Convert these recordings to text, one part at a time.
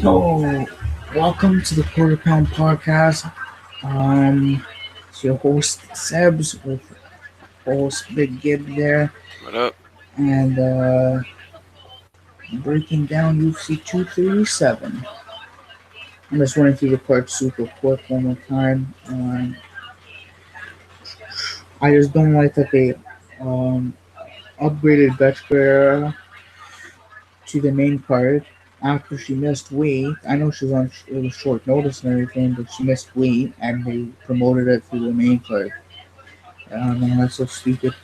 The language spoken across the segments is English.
So, welcome to the Quarter Pound Podcast. It's your host Sebs with host Big Gib there, What up? and breaking down UFC 237. I'm just running through the cards super quick one more time. I just don't like that they um, upgraded Betchbera to the main card after she missed weight. I know she was on it was short notice and everything, but she missed weight and they promoted it to the main card. Man, that's so stupid.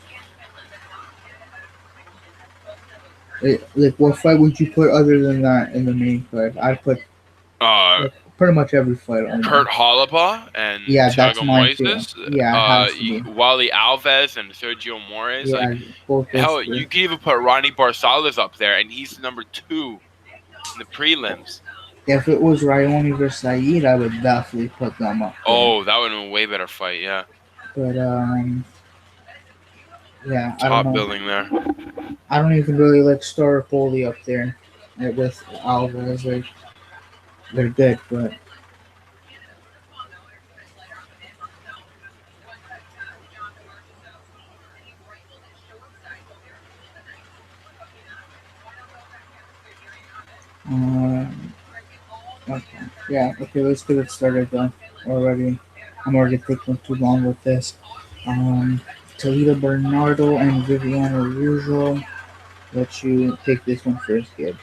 Like, what fight would you put other than that in the main card? I'd put Uh, like pretty much every fight Kurt almost. Holloway and Yeah, that's Thiago mine too. Moises, Yeah, it has to be. Wally Alves and Sergio Moraes. Yeah, Like, both those hell, three. you could even put Ronnie Barsales up there, and he's number 2 in the prelims. If it was Ryoni versus Saeed, I would definitely put them up there. Oh, that would have been a way better fight, yeah. But yeah, I don't Top know. billing there. I don't even really like Star Poli up there with Alvarez. Like, they're good, but okay. Yeah, okay, let's get it started though. Already, I'm already taking too long with this. Um, Toledo Bernardo and Viviana Rujo. Let you take this one first, Gib.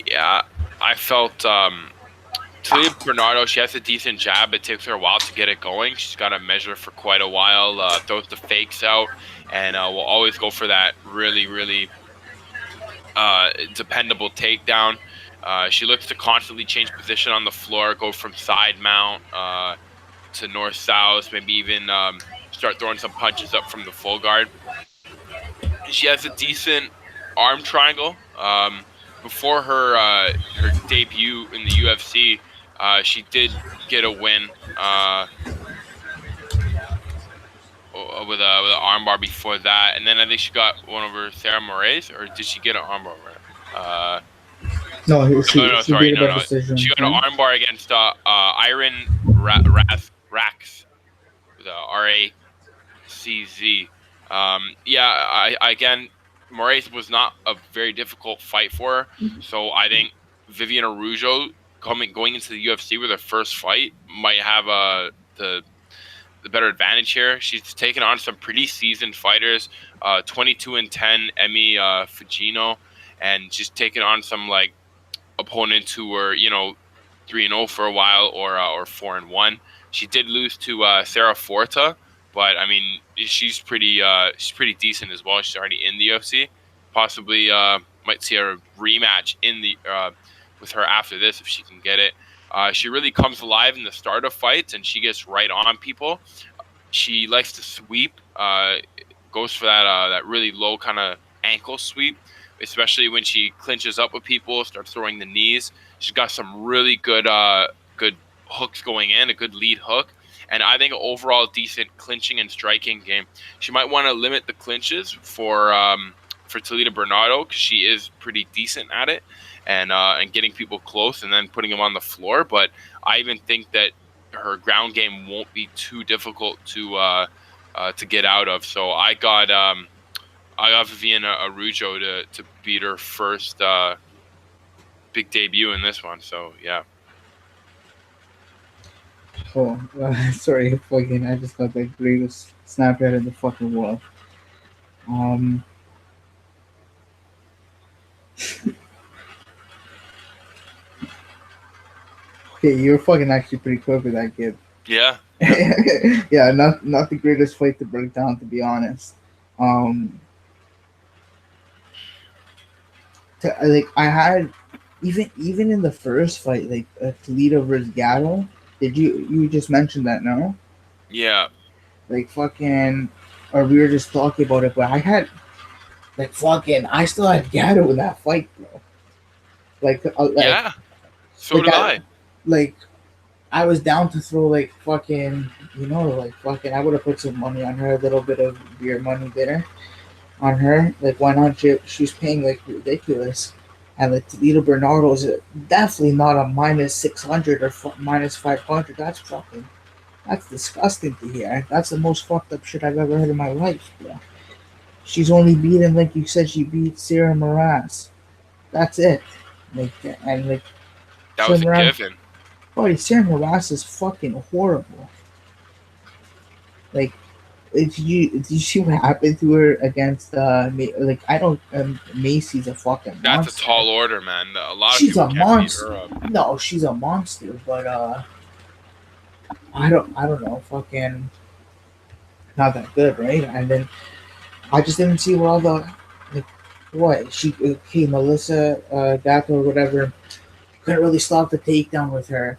Yeah, I felt Talia Bernardo, she has a decent jab. It takes her a while to get it going. She's got to measure for quite a while, throws the fakes out, and will always go for that really dependable takedown. She looks to constantly change position on the floor, go from side mount to north south, maybe even start throwing some punches up from the full guard. She has a decent arm triangle. Before her debut in the UFC, she did get a win with an armbar before that, and then I think she got one over Sarah Moraes, or did she get an armbar? No, She got an armbar against Iron Rax with RACZ. Again, Moraes was not a very difficult fight for her, so I think Viviana Rujo going into the UFC with her first fight might have the better advantage here. She's taken on some pretty seasoned fighters, 22-10 Emi Fujino, and she's taken on some like opponents who were 3-0 for a while or 4-1. She did lose to Sarah Forta, but I mean she's pretty decent as well. She's already in the UFC. Possibly might see a rematch in the with her after this if she can get it. She really comes alive in the start of fights, and she gets right on people. She likes to sweep, goes for that really low kind of ankle sweep, especially when she clinches up with people, starts throwing the knees. She's got some really good hooks going in, a good lead hook, and I think an overall decent clinching and striking game. She might want to limit the clinches for Toledo Bernardo because she is pretty decent at it, and getting people close and then putting them on the floor. But I even think that her ground game won't be too difficult to get out of. So I got Viviana Arujo to beat her first big debut in this one. So yeah. Oh, sorry, fucking! I just got the greatest Snapchat in the fucking world. Okay, you're fucking actually pretty quick with that, kid. Yeah. Yeah, not the greatest fight to break down, to be honest. Like I had even in the first fight, like Toledo versus Gatto. Did you just mentioned that? No. Yeah. Like fucking, or we were just talking about it, but I had like fucking, I still had Gatto in that fight, bro. Like yeah. So like did I. Like I was down to throw like fucking, like fucking. I would have put some money on her, a little bit of beer money there on her. Like why not? She's paying like ridiculous. And like Toledo Bernardo is definitely not a minus 600 or minus 500. That's disgusting to hear. That's the most fucked up shit I've ever heard in my life, bro. She's only beaten, like you said, she beat Sarah Moraz. That's it. Like, and like, That Sarah was a Moraz, given. buddy, Sarah Moraz is fucking horrible. Like, did you see what happened to her against, like, I don't, Macy's a fucking That's a monster. tall order, man. A lot of She's people a can't beat monster. her up. No, she's a monster, but, I don't know, fucking, not that good, right? And then I just didn't see where all the like what she okay Melissa Gatto or whatever couldn't really stop the takedown with her.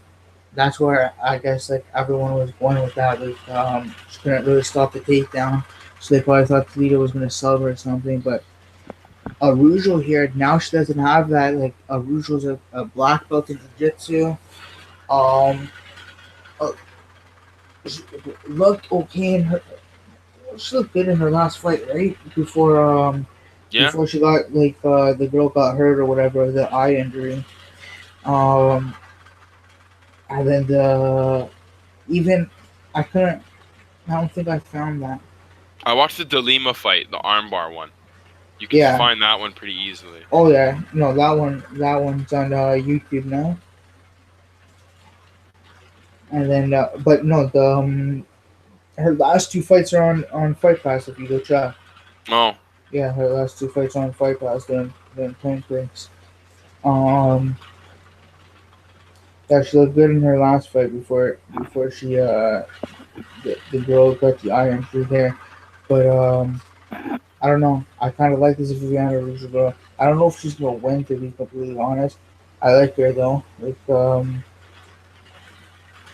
That's where I guess like everyone was going with that. Like she couldn't really stop the takedown, so they probably thought Toledo was gonna sub her or something. But Arujo here now she doesn't have that. Like Arujo's a black belt in jiu-jitsu. Um, uh, she looked okay in her. She looked good in her last fight, right? Yeah. Before she got like the girl got hurt or whatever, the eye injury. Um, and then the even I couldn't. I don't think I found that. I watched the Delima fight, the armbar one. You can Yeah. find that one pretty easily. Oh yeah. No, that one. That one's on YouTube now. And then, but no, the her last two fights are on Fight Pass. If you go check. Oh, Yeah, her last two fights on Fight Pass. Then Point Breaks. Um, yeah, she looked good in her last fight before she the girl got the eye injury there. But I don't know. I kind of like this Viviana Rouge girl. I don't know if she's gonna win, to be completely honest. I like her though. Like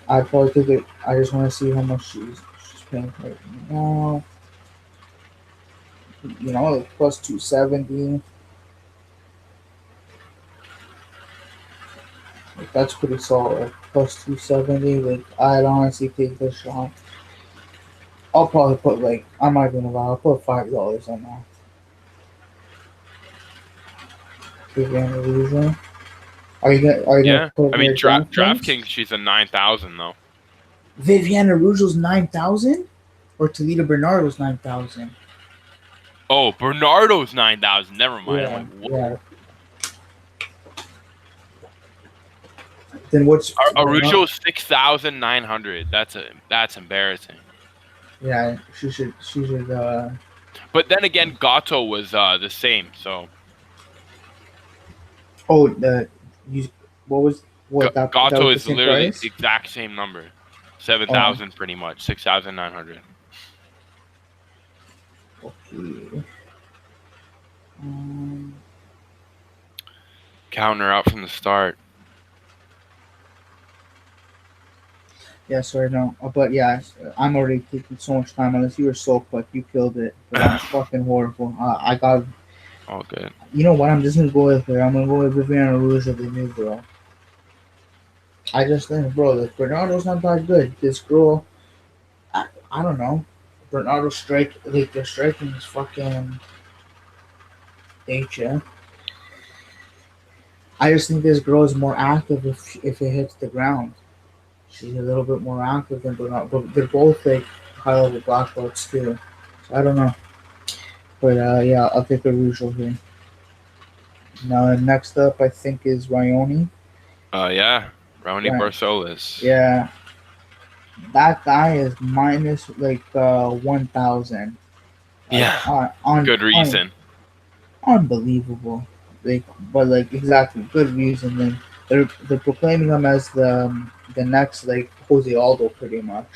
I probably take it. I just want to see how much she's paying right now. You know, like plus 270. Like that's pretty solid. Plus 270. Like I'd honestly take this shot. I'll probably put like I'm not gonna lie. I'll put $5 on that. Viviana Rouge. Are you gonna yeah. put I her mean, DraftKings? DraftKings, she's a 9,000 though. Viviana Rouge's 9,000, or Toledo Bernardo's 9,000. Oh, Bernardo's 9,000. Never mind. I'm Yeah, like, what? yeah. Then what's Bernardo? Arusho's 6,900. That's embarrassing. Yeah, she should. But then again, Gato was the same. So Oh, you what was what that Gato was the is same literally price? the exact same number. Oh, 7,000 pretty much. 6,900. okay. Um, Counter out from the start. yeah, sorry, no, but yeah, I'm already taking so much time. Unless you were so quick, you killed it. But that was fucking horrible. I got. All good. You know what? I'm just gonna go with her. I'm gonna go with Viviana Rouge of the new girl. I just think, bro, like Bernardo's not that good. This girl, I don't know. Bernardo strike like the striking is fucking nature. I just think this girl is more active if it hits the ground. She's a little bit more active than Bernardo, but they're both like high level black belts too. So I don't know, but yeah, I'll take a Rouge here. Now next up, I think is Ryoni. Yeah. Raoni Right. Barsolis. Yeah, that guy is minus like 1,000. Like Yeah. on Good reason. unbelievable. Like, but like exactly good reason. Then they're proclaiming him as the next like Jose Aldo, pretty much.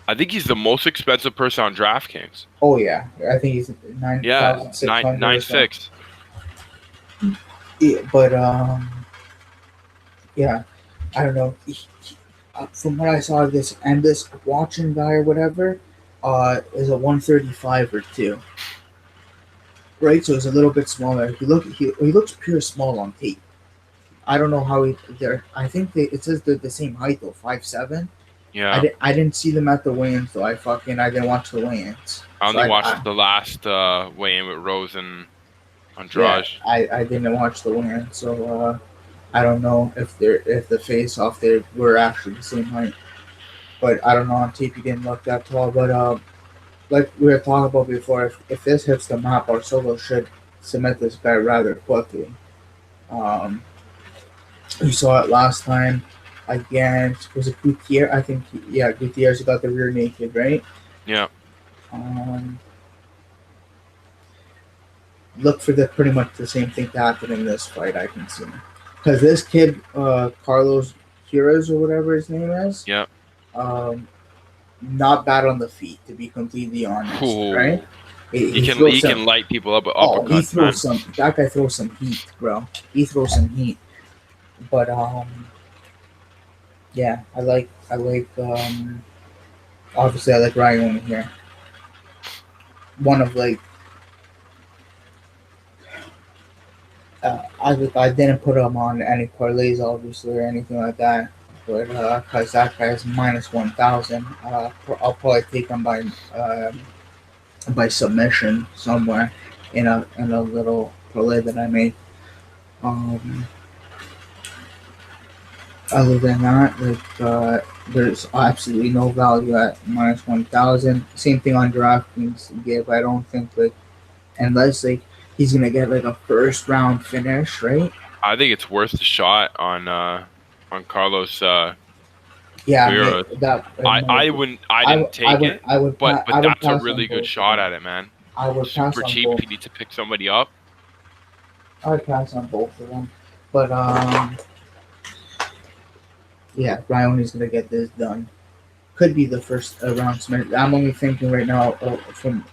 I think he's the most expensive person on DraftKings. Oh yeah, I think he's nine Yeah, thousand six hundred nine or so. six. Yeah, but yeah, I don't know. From what I saw, this watching guy or whatever, is a 135 or two. Right, so he's a little bit smaller. He looks pure small on tape. I don't know how they're. I think it says they're the same height though, 5'7". Yeah. I didn't see them at the weigh-ins though. I didn't watch the weigh-ins. I So only watched the last weigh-in with Rose and Yeah, Andrade. I didn't watch the winner, so I don't know if the face off they were actually the same height. But I don't know on tape he didn't look that tall. But like we were talking about before, if this hits the map, Barcelo should submit this guy rather quickly. Um, we saw it last time against was it Gutierrez? I think yeah, Gutierrez got the rear naked, right? Yeah. Um, look for the pretty much the same thing to happen in this fight. I can see because this kid, Carlos Quiroz or whatever his name is, Yeah. um, not bad on the feet to be completely honest, right? Ooh. He throws He some. can light people up with Oh, he uppercuts, man. throws some. That guy throws some heat, bro. He throws some heat. But yeah, obviously I like Ryan here. One of like I didn't put him on any parlays obviously or anything like that, but because that guy is minus 1,000, I'll probably take him by submission somewhere in a little parlay that I made. Um, Other than that, like there's absolutely no value at minus 1,000. Same thing on DraftKings give. I don't think like unless like he's gonna get like a first round finish, right? I think it's worth the shot on Carlos Yeah, Quiroz. I didn't take it, but I would that's a pass on really good both of shot them. at it, man. I would pass Super on cheap both. if you need to pick somebody up. I would pass on both of them, but yeah, Bryony's gonna get this done. Could be the first round submission. I'm only thinking right now from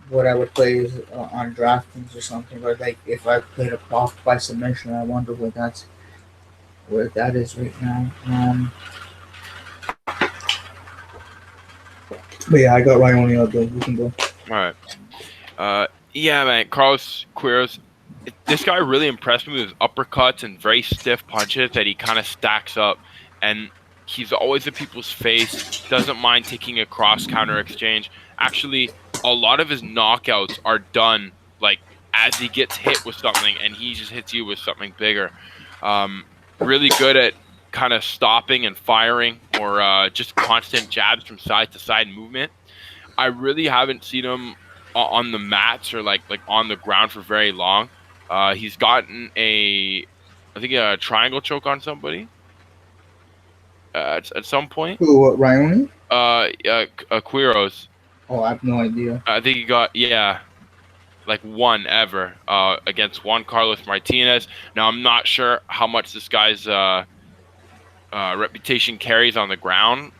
what I would play is on DraftKings or something, or like if I played a prop by submission, I wonder where that is right now. But yeah, I got Ryan out there. You can go. All right. Yeah, man. Carlos Quiroz. This guy really impressed me with his uppercuts and very stiff punches that he kind of stacks up, and he's always in people's face. Doesn't mind taking a cross counter exchange. Actually, a lot of his knockouts are done like as he gets hit with something, and he just hits you with something bigger. Um, Really good at kind of stopping and firing, or just constant jabs from side to side movement. I really haven't seen him on the mats or like on the ground for very long. He's gotten I think a triangle choke on somebody at some point. Who? What? Ryan? Quiroz. Oh, I have no idea. I think he got like one ever against Juan Carlos Martinez. Now I'm not sure how much this guy's reputation carries on the ground.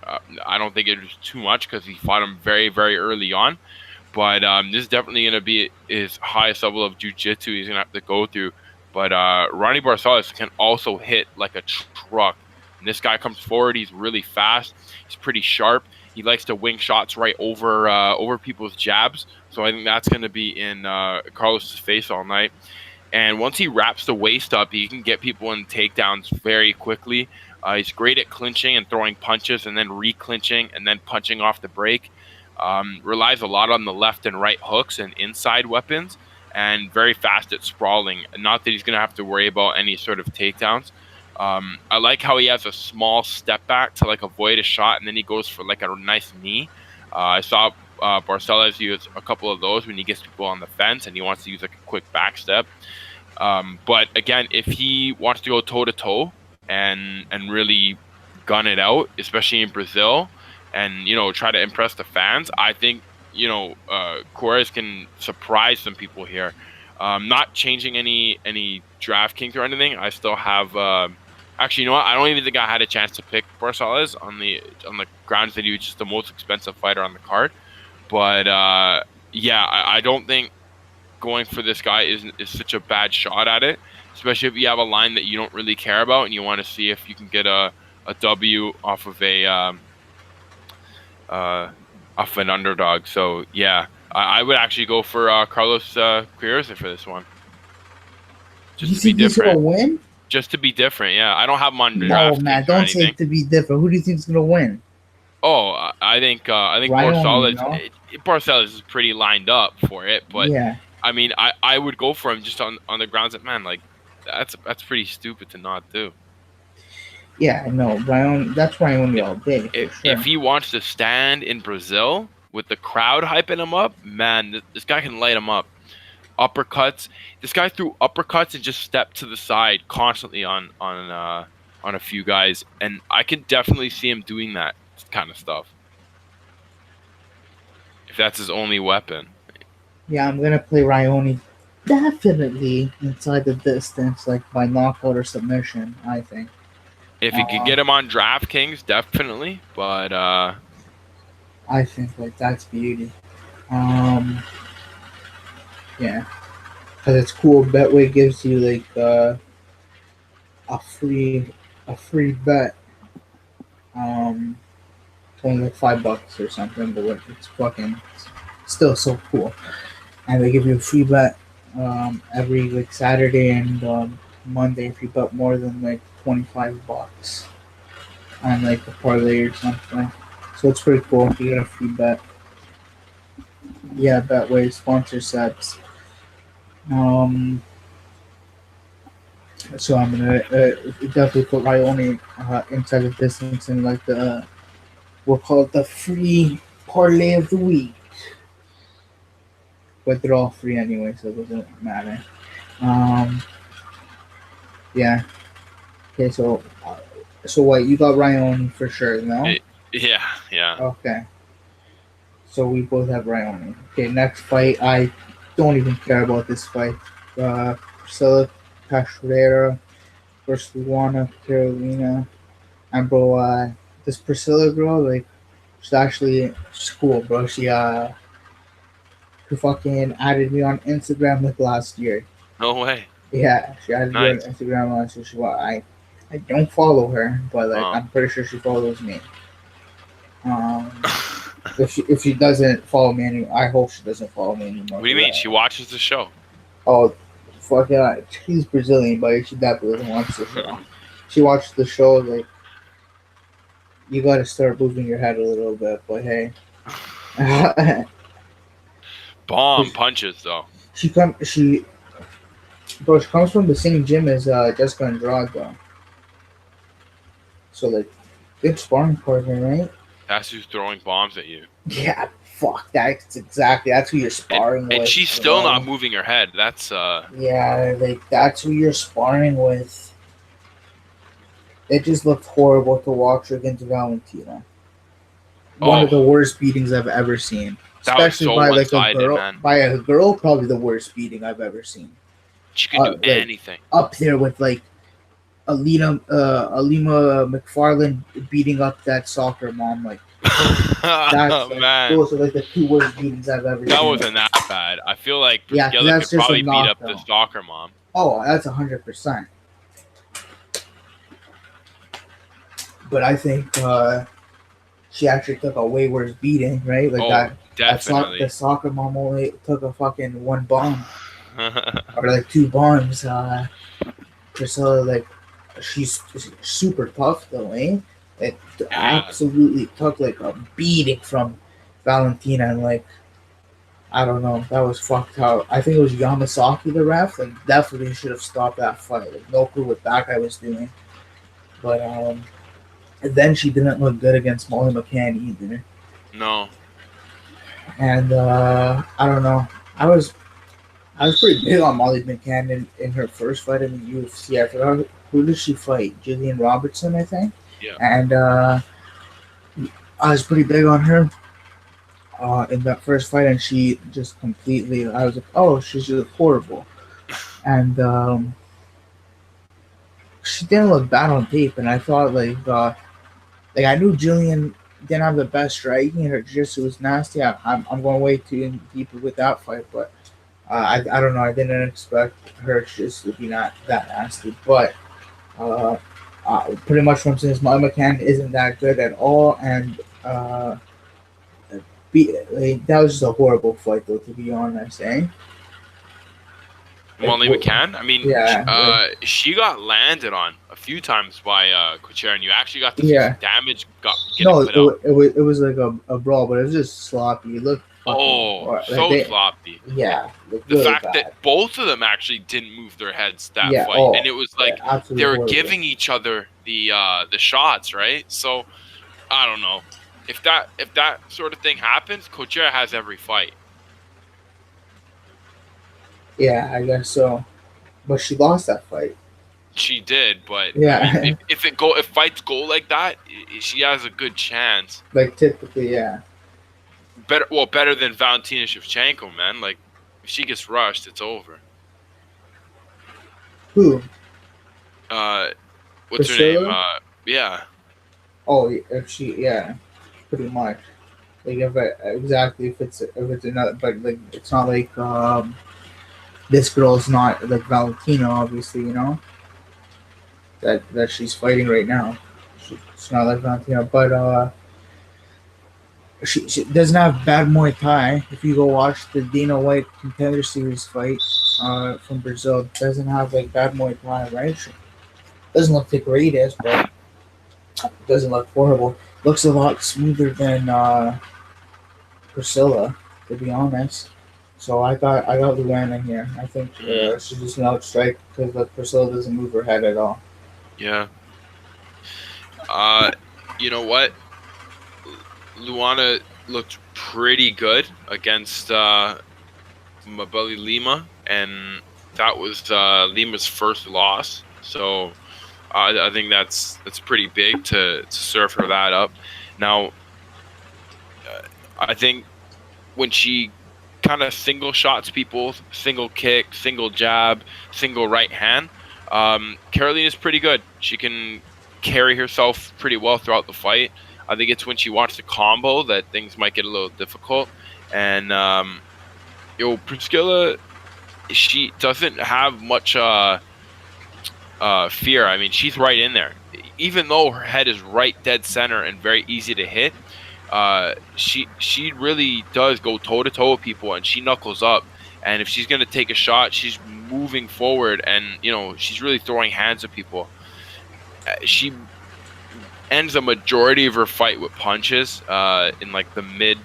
I don't think it was too much because he fought him very, very early on. But this is definitely going to be his highest level of jiu-jitsu he's going to have to go through. But Ronnie Barcelos can also hit like a truck. And this guy comes forward. He's really fast. He's pretty sharp. He likes to wing shots right over people's jabs. So I think that's going to be in Carlos's face all night. And once he wraps the waist up, he can get people in takedowns very quickly. He's great at clinching and throwing punches and then re-clinching and then punching off the break. Relies a lot on the left and right hooks and inside weapons, and very fast at sprawling. Not that he's going to have to worry about any sort of takedowns. I like how he has a small step back to like avoid a shot, and then he goes for like a nice knee. I saw Barcelos use a couple of those when he gets people on the fence and he wants to use like a quick back step. But again, if he wants to go toe to toe and really gun it out, especially in Brazil, and try to impress the fans, I think Quiroz can surprise some people here. Not changing any DraftKings or anything. I still have. Actually, you know what? I don't even think I had a chance to pick Barcelos on the grounds that he was just the most expensive fighter on the card. But yeah, I don't think going for this guy is such a bad shot at it, especially if you have a line that you don't really care about and you want to see if you can get a W off of off an underdog. So yeah, I would actually go for Carlos Quiroz for this one, just You to be think he's gonna different. win? Just to be different, yeah. I don't have him on No, man. DraftKings or Don't say anything. it to be different. Who do you think's gonna win? Oh, I think Ryan, Barcelos no? Barcelos is pretty lined up for it, but Yeah. I mean, I would go for him just on the grounds that, man, like that's pretty stupid to not do. Yeah, no, Ryan. That's Ryan all day for If sure. he wants to stand in Brazil with the crowd hyping him up, man, this guy can light him up. Uppercuts. This guy threw uppercuts and just stepped to the side constantly on a few guys, and I can definitely see him doing that kind of stuff if that's his only weapon. Yeah, I'm gonna play Ryan definitely inside the distance, like by knockout or submission. I think. If you could Uh, get him on DraftKings, definitely. But I think like that's beauty. Um, yeah, because it's cool. Betway gives you like a free a free bet. Um, it's only like $5 or something, but like, it's fucking still so cool. And they give you a free bet every like Saturday and Monday if you bet more than like $25 on like a parlay or something. So it's pretty cool. You get a free bet. Yeah, Betway sponsor sets. Um, so I'm gonna definitely put Ione inside the distance and like the we'll call it the free parlay of the week. But they're all free anyway, so it doesn't matter. Um, yeah. Okay, so what you got Ryan for sure? No. it, yeah, yeah. Okay. So we both have Ryan. Okay, next fight. I don't even care about this fight. Priscilla Cachoeira versus Luana Carolina. And bro, this Priscilla girl, like, she's cool, bro. She fucking added me on Instagram like last year. No way. Yeah, she added me on Nice. Instagram last year. I don't follow her, but like Oh. I'm pretty sure she follows me. Um, if she doesn't follow me anymore, I hope she doesn't follow me anymore. What do you mean? She watches the show. Oh, fuck yeah, she's Brazilian, but she definitely doesn't watch the show. She watched the show. Like, you got to start moving your head a little bit, but hey. Bomb punches though. she come she Bro, she comes from the same gym as Jessica Andrade though. So like, good sparring partner, right? That's who's throwing bombs at you. Yeah, fuck. That's who you're sparring with. And she's still not moving her head. That's Yeah, like that's who you're sparring with. It just looked horrible to watch her against Valentina. One of the worst beatings I've ever seen. That was Especially so by like a one-sided, girl. man. By a girl, probably the worst beating I've ever seen. She can do Like, anything. Up there with like Alima McFarland beating up that soccer mom. Like, that's like, Man, those are like the two worst beatings I've ever seen. that wasn't that bad. I feel like Yeah, Priscilla that's could just a probably beat up the knockout. soccer mom. Oh, that's 100%. But I think she actually took a way worse beating, right? Like Definitely. the soccer mom only took a fucking one bomb or like two bombs. Priscilla, like, she's super tough though, eh? It absolutely took like a beating from Valentina, and like, I don't know, that was fucked out. I think it was Yamasaki, the ref. Like, definitely should have stopped that fight. Like, no clue what that guy was doing. But and then she didn't look good against Molly McCann either. No. And I don't know. I was pretty big on Molly McCann in her first fight in the UFC. I forgot who did she fight? Jillian Robertson, I think. Yeah. And I was pretty big on her in that first fight, and she just completely. I was like, oh, she's just horrible, and she didn't look bad on tape. And I thought like I knew Jillian didn't have the best striking, and her jiu-jitsu was nasty. I'm going way too deeper with that fight, but. I don't know. I didn't expect her just to be not that nasty, but pretty much what I'm saying is Molly McCann isn't that good at all, and that was just a horrible fight, though. To be honest, eh? Molly McCann. I mean, yeah, she got landed on a few times by Kucher, and you actually got to see Yeah. some damage no, put out. it was like a brawl, but it was just sloppy. It looked fucking Oh, or like so they sloppy. yeah, like The really fact that bad. both of them actually didn't move their heads that Yeah. fight, and Oh, it was like they absolutely were horrible. giving each other the shots, right? So I don't know if that sort of thing happens. Coachella has every fight. Yeah, I guess so. But she lost that fight. She did, but I mean, Yeah, if fights go like that, she has a good chance. like typically, yeah. Better than Valentina Shevchenko, man. Like if she gets rushed, it's over. Who? Uh, what's her name? Priscilla? Yeah, Oh, if she, yeah, pretty much. Like if exactly if it's another, but like it's not like this girl's not like Valentina, obviously, that she's fighting right now. It's not like Valentina, but she doesn't have bad Muay Thai. If you go watch the Dana White Contender Series fight from Brazil, doesn't have like bad Muay Thai, right? She doesn't look the greatest, but doesn't look horrible. Looks a lot smoother than Priscilla, to be honest. So I got Luana here. I think mm, she's just an outstrike because Priscilla doesn't move her head at all. yeah. Uh, you know what? Luana looked pretty good against Mabeli Lima, and that was Lima's first loss. So I think that's pretty big to serve her that up. Now, I think when she kind of single shots people, single kick, single jab, single right hand, Caroline is pretty good. She can carry herself pretty well throughout the fight. I think it's when she wants to combo that things might get a little difficult. And Priscilla, she doesn't have much fear. I mean, she's right in there. Even though her head is right dead center and very easy to hit, she really does go toe to toe with people, and she knuckles up. And if she's gonna take a shot, she's moving forward, and she's really throwing hands at people. She ends a majority of her fight with punches in like the mid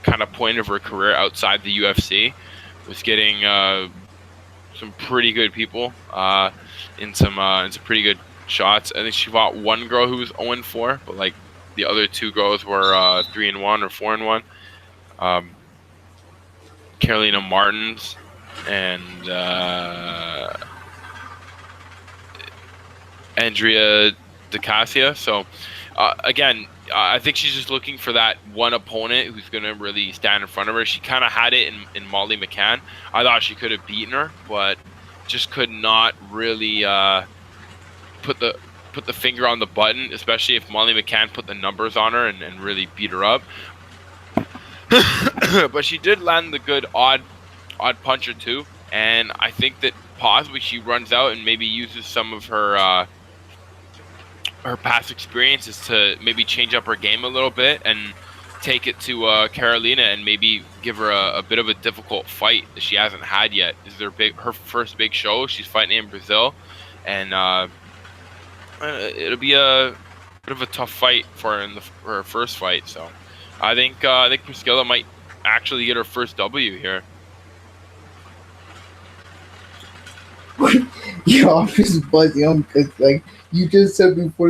kind of point of her career outside the UFC. Was getting some pretty good people in some pretty good shots. I think she fought one girl who was 0-4, but like the other two girls were 3-1 or 4-1. Um, Carolina Martins and Andrea DeCassia. So again, I think she's just looking for that one opponent who's going to really stand in front of her. She kind of had it in Molly McCann. I thought she could have beaten her, but just could not really put the finger on the button, especially if Molly McCann put the numbers on her and really beat her up. But she did land the good odd punch or two, and I think that possibly she runs out and maybe uses some of her past experiences to maybe change up her game a little bit and take it to Carolina and maybe give her a bit of a difficult fight that she hasn't had yet. This is her first big show. She's fighting in Brazil, and it'll be a bit of a tough fight for her in her first fight. So I think Priscilla might actually get her first W here. Yo, I'm just buzzing on because like you just said before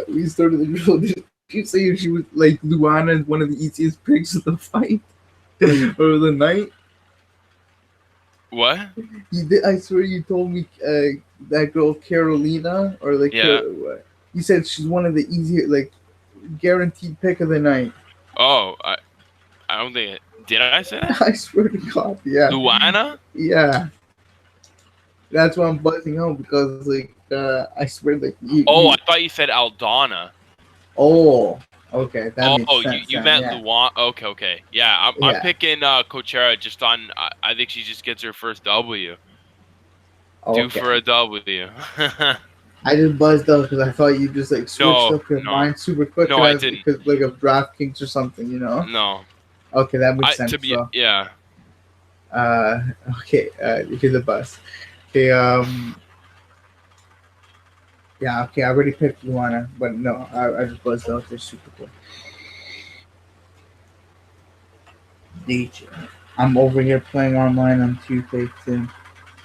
we started the drill. Did you say she was like Luana is one of the easiest picks of the fight or the night? What? You did. I swear you told me that girl Carolina or like Yeah. what? You said she's one of the easier like guaranteed pick of the night. Oh, I don't think did I say that? I swear to God, yeah, Luana? yeah. That's why I'm buzzing out because like I swear like Oh, you I thought you said Aldana. oh okay that makes Oh, sense you then, meant yeah Luana. Okay. Yeah, I'm yeah picking Coachera just on. I think she just gets her first W. Due okay. for a W. I just buzzed out because I thought you just like switched No, up your no, mind super quick no, I didn't. because like of DraftKings or something. No, Okay, that makes to sense. be So, yeah. uh, okay, here's the buzz. Okay, yeah, okay, I already picked Luana, but no, I just buzzed out. They're super cool. update you. I'm over here playing online on 2K too.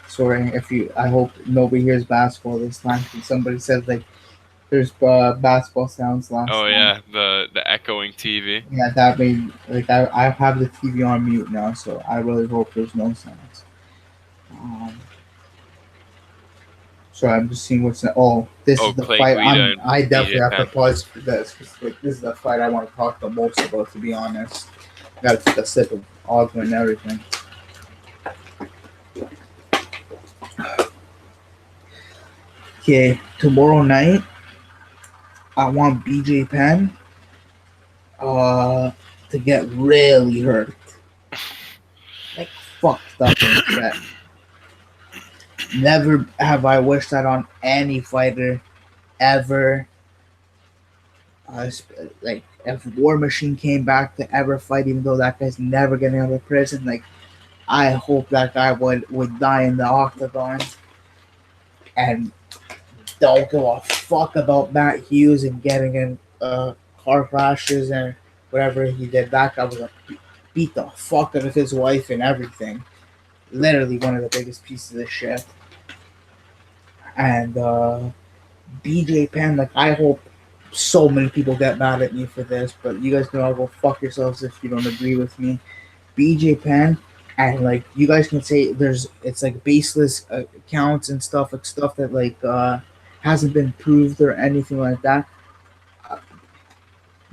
Sorry if you. I hope nobody hears basketball this time. Somebody said like there's basketball sounds last Oh time. yeah, the echoing TV. Yeah, that made like I have the TV on mute now, so I really hope there's no sounds. Um, so I'm just seeing what's. Oh, this Oh, is the Clay fight. Guida and I definitely BJ have to Penn. pause for this because like, this is the fight I want to talk the most about. To be honest, I gotta take a sip of Ogden and everything. Okay, tomorrow night I want BJ Penn to get really hurt, like fucked up and shit. Never have I wished that on any fighter ever. Like if War Machine came back to ever fight, even though that guy's never getting out of prison, like I hope that guy would die in the octagon and don't give a fuck about Matt Hughes and getting in car crashes and whatever he did. That guy was a beat the fuck out of his wife and everything. Literally one of the biggest pieces of shit. And BJ Penn, like I hope so many people get mad at me for this, but you guys can all go fuck yourselves if you don't agree with me. BJ Penn, and like you guys can say it's like baseless accounts and stuff, like stuff that like hasn't been proved or anything like that.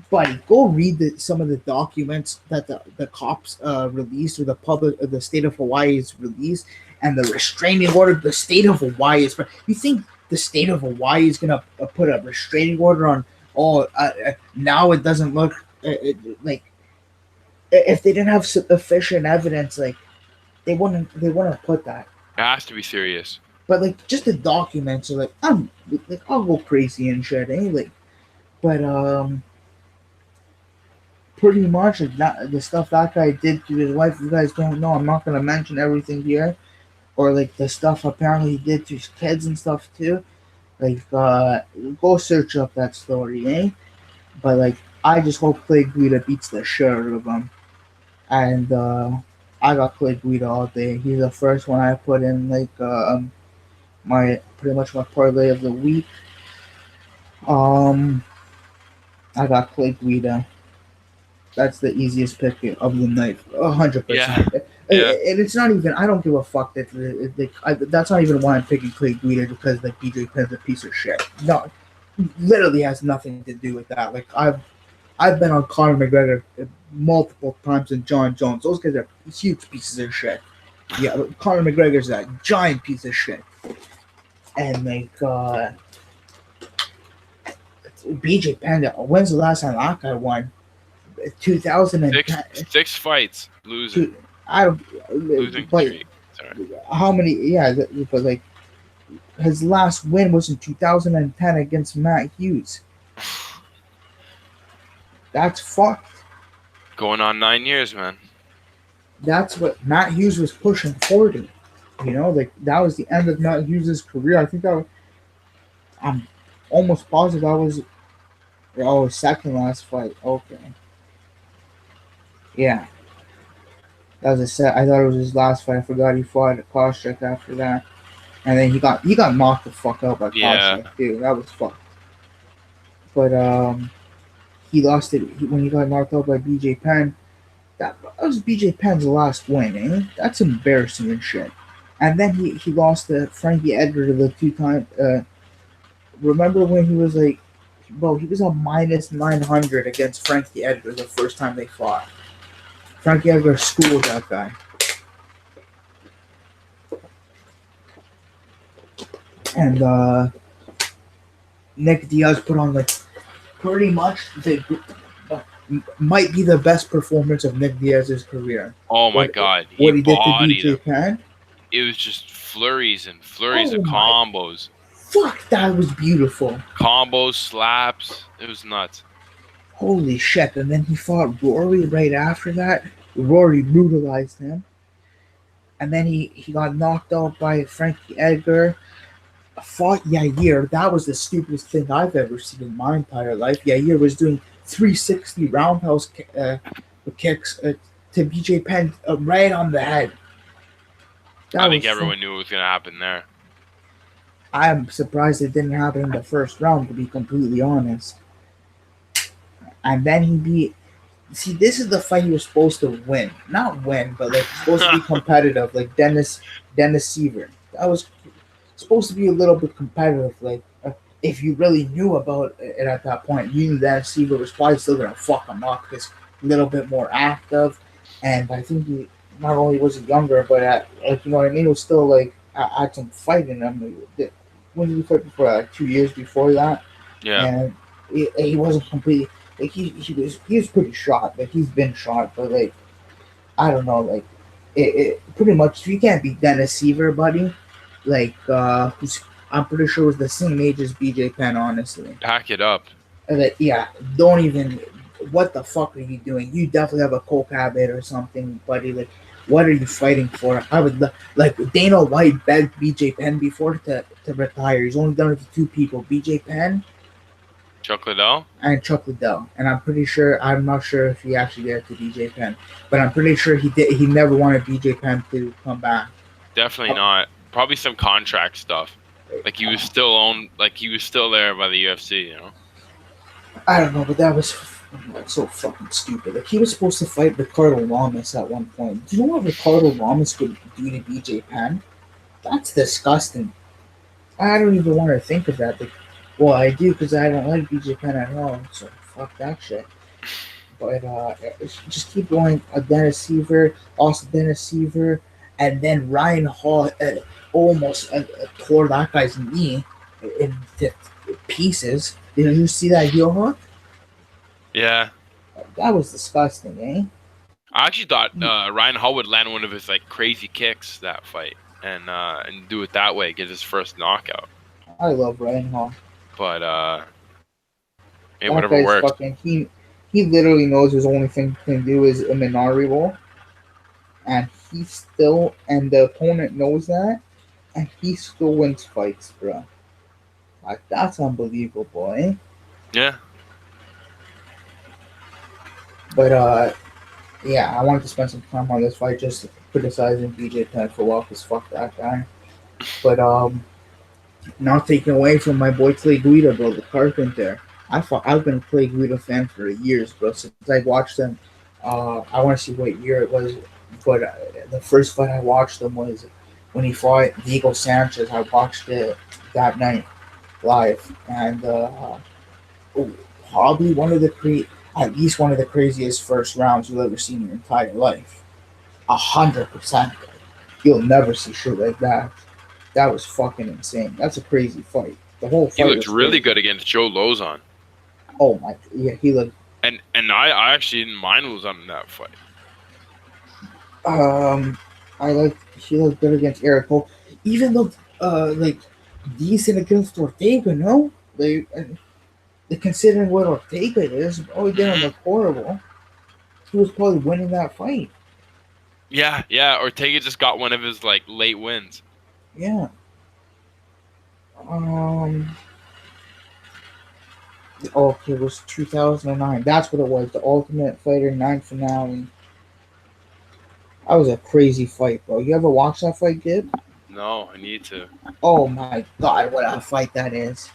Buddy, go read some of the documents that the cops released or the public the state of Hawaii's released and the restraining order. The state of Hawaii is. You think the state of Hawaii is gonna put a restraining order on? Oh, now it doesn't look like if they didn't have sufficient evidence, like they wouldn't put that. It has to be serious. But like just the documents are like I'll go crazy and shit, eh? Like, but pretty much like that the stuff that guy did to his wife. You guys don't know. I'm not gonna mention everything here, or like the stuff apparently he did to his kids and stuff too. Like, go search up that story, eh? But like, I just hope Clay Guida beats the shit out of him, and I got Clay Guida all day. He's the first one I put in like my pretty much my parlay of the week. Um, I got Clay Guida. That's the easiest pick of the night, 100%. Yeah. And it's not even. I don't give a fuck that that's not even why I'm picking Clay Guida because like BJ Penn's a piece of shit. No, literally has nothing to do with that. Like I've been on Conor McGregor multiple times and John Jones. Those guys are huge pieces of shit. Yeah, Conor McGregor's a giant piece of shit. And like BJ Penn, when's the last time that guy won? 2010. Six fights, losing. I don't. Losing But streak. Sorry. how many? Yeah, but like his last win was in 2010 against Matt Hughes. That's fucked. Going on 9 years, man. That's what Matt Hughes was pushing 40. You know, like that was the end of Matt Hughes' career. I think that was, I'm almost positive that was his second last fight. Okay. Yeah. That was a set. I thought it was his last fight. I forgot he fought at Koscheck after that, and then he got knocked the fuck out by Koscheck too. That was fucked. But he lost it when he got knocked out by BJ Penn. That was BJ Penn's last win, eh? That's embarrassing and shit. And then he lost to Frankie Edgar the 2 time. Remember when he was like, bro, he was a minus 900 against Frankie Edgar the first time they fought. Frankie Edgar schooled that guy. And Nick Diaz put on like pretty much might be the best performance of Nick Diaz's career. Oh my god. What he did to bodied him. BJ Penn? It was just flurries and flurries of combos. Fuck, that was beautiful. Combos, slaps. It was nuts. Holy shit. And then he fought Rory right after that. Rory brutalized him. And then he got knocked out by Frankie Edgar. Fought Yair. That was the stupidest thing I've ever seen in my entire life. Yair was doing 360 roundhouse kicks to BJ Penn right on the head. I That think was everyone knew it was gonna happen there. I'm surprised it didn't happen in the first round, to be completely honest. And then he beat. See, this is the fight he was supposed to win. Not win, but like supposed to be competitive, like Dennis Seaver. That was supposed to be a little bit competitive. Like if you really knew about it at that point, you knew that Seaver was probably still gonna fuck him up because a little bit more active. And I think he not only was he younger, but like you know what I mean, he was still like had some fight in him. When did he fight before? Like 2 years before that, Yeah, and he wasn't completely like he was pretty shot. Like he's been shot, but like I don't know, like it pretty much if you can't beat Dennis Seaver, buddy, like who's I'm pretty sure was the same age as BJ Penn, honestly. pack it up. And like, yeah, don't even. What the fuck are you doing? You definitely have a coke habit or something, buddy. Like, what are you fighting for? I would like Dana White begged BJ Penn before to retire. He's only done it to two people: BJ Penn Chuck Liddell? and Chuck Liddell. And I'm pretty sure I'm not sure if he actually did it to BJ Penn, but I'm pretty sure he did. He never wanted BJ Penn to come back. Definitely not. Probably some contract stuff. Like he was still owned. Like he was still there by the UFC. You know. I don't know, but that was like, so fucking stupid. Like he was supposed to fight Ricardo Lamas at one point. Do you know what Ricardo Lamas could do to BJ Penn? That's disgusting. I don't even want to think of that. Like, well, I do because I don't like BJ Penn at all. So fuck that shit. But just keep going. Dennis Seaver, also Dennis Seaver, and then Ryan Hall almost tore that guy's knee into pieces. Did you see that heel hook? Yeah. That was disgusting, eh? I actually thought Ryan Hall would land one of his like crazy kicks that fight and do it that way, get his first knockout. I love Ryan Hall. But hey, That whatever guy's works. fucking he literally knows his only thing he can do is a Minari roll. And he still and the opponent knows that and he still wins fights, bro. Like that's unbelievable, eh? Yeah. But yeah, I wanted to spend some time on this fight just criticizing BJ Penn for well, cause fuck that guy. But not taking away from my boy Clay Guida, bro, the Carpenter. I've been a Clay Guida fan for years, bro. Since I watched them, I want to see what year it was, but the first fight I watched them was when he fought Diego Sanchez. I watched it that night live, and probably at least one of the craziest first rounds you'll ever see in your entire life. 100%. You'll never see shit like that. That was fucking insane. That's a crazy fight. The whole fight He looked was really crazy. good against Joe Lozon. Oh my, yeah, he looked. And I actually didn't mind Lozon in that fight. He looked good against Eric Cole. Even though, like, decent against Ortega, no? Considering what Ortega is, oh, he didn't look horrible. He was probably winning that fight. Yeah. Ortega just got one of his like late wins. Yeah. Okay, it was 2009. That's what it was. The Ultimate Fighter 9 finale. That was a crazy fight, bro. You ever watch that fight, Gib? No, I need to. Oh my god, what a fight that is.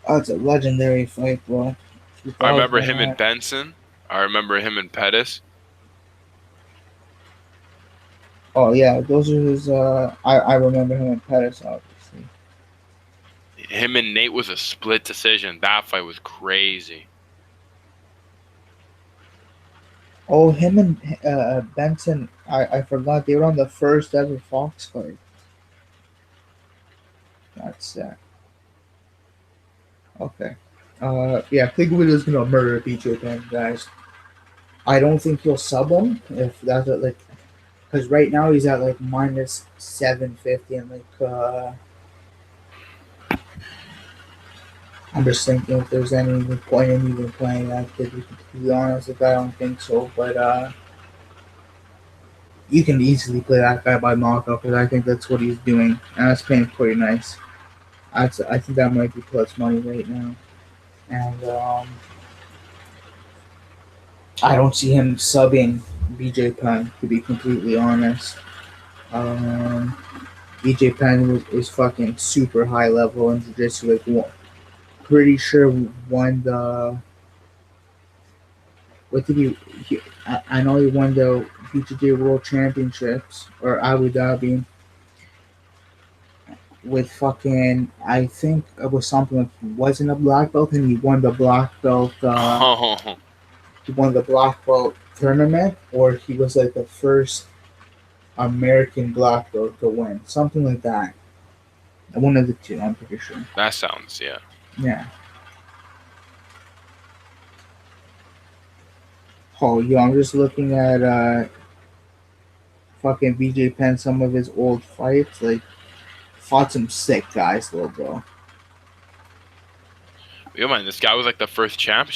That's a legendary fight, bro. I remember him and Benson. I remember him and Pettis. Oh yeah, those are his. I remember him and Pettis, obviously. Him and Nate was a split decision. That fight was crazy. Oh, him and Benson. I forgot they were on the first ever Fox fight. That's sad. Okay. Yeah, Figueroa's gonna murder BJ Penn, guys. I don't think he'll sub him if that's at, like, because right now he's at like minus 750 and like I'm just thinking if there's any point in even playing that kid. To be honest, if I don't think so, but you can easily play that guy by knockout because I think that's what he's doing, and that's paying pretty nice. I think that might be plus money right now, and I don't see him subbing BJ Penn, to be completely honest. Um, BJ Penn is fucking super high level in jiu-jitsu. Like, pretty sure we won the. What did I know he won the BJJ World Championships or Abu Dhabi with fucking. I think it was something like he wasn't a black belt and he won the black belt. Oh, He won the black belt tournament, or he was like the first American black belt to win, something like that. One of the two, I'm pretty sure. that sounds, yeah. Yeah. Oh, yo, I'm just looking at fucking BJ Penn, some of his old fights. Like, fought some sick guys, though, bro. Yo, man, this guy was like the first champ.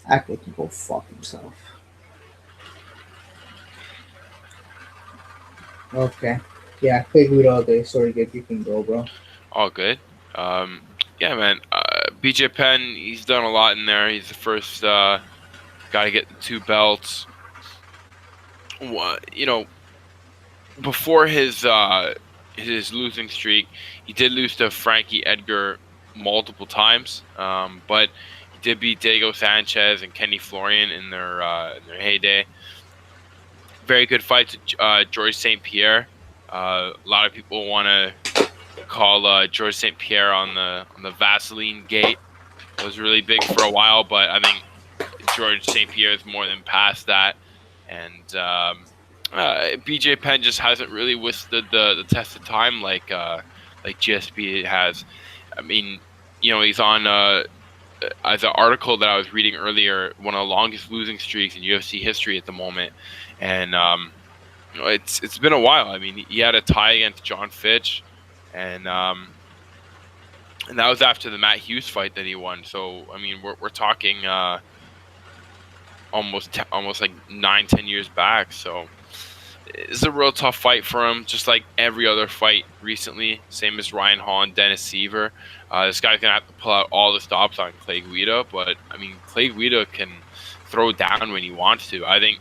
Act like he go fuck himself. Okay. Yeah, play good all day. Sorry, Gabe, you can go, bro. All good. Yeah, man. BJ Penn, he's done a lot in there. He's the first guy to get the two belts. You know, before his losing streak, he did lose to Frankie Edgar multiple times. But he did beat Diego Sanchez and Kenny Florian in their heyday. Very good fight to George St. Pierre. A lot of people want to call George St. Pierre on the Vaseline gate. It was really big for a while, but I think George St. Pierre is more than past that. And BJ Penn just hasn't really withstood the test of time like GSP has. I mean, he's on as an article that I was reading earlier, one of the longest losing streaks in UFC history at the moment, and it's been a while. I mean, he had a tie against John Fitch, and that was after the Matt Hughes fight that he won. So I mean, we're talking almost like 9-10 years back. So it's a real tough fight for him, just like every other fight recently. Same as Ryan Hall and Dennis Seaver. This guy's gonna have to pull out all the stops on Clay Guida, but I mean, Clay Guida can throw down when he wants to. I think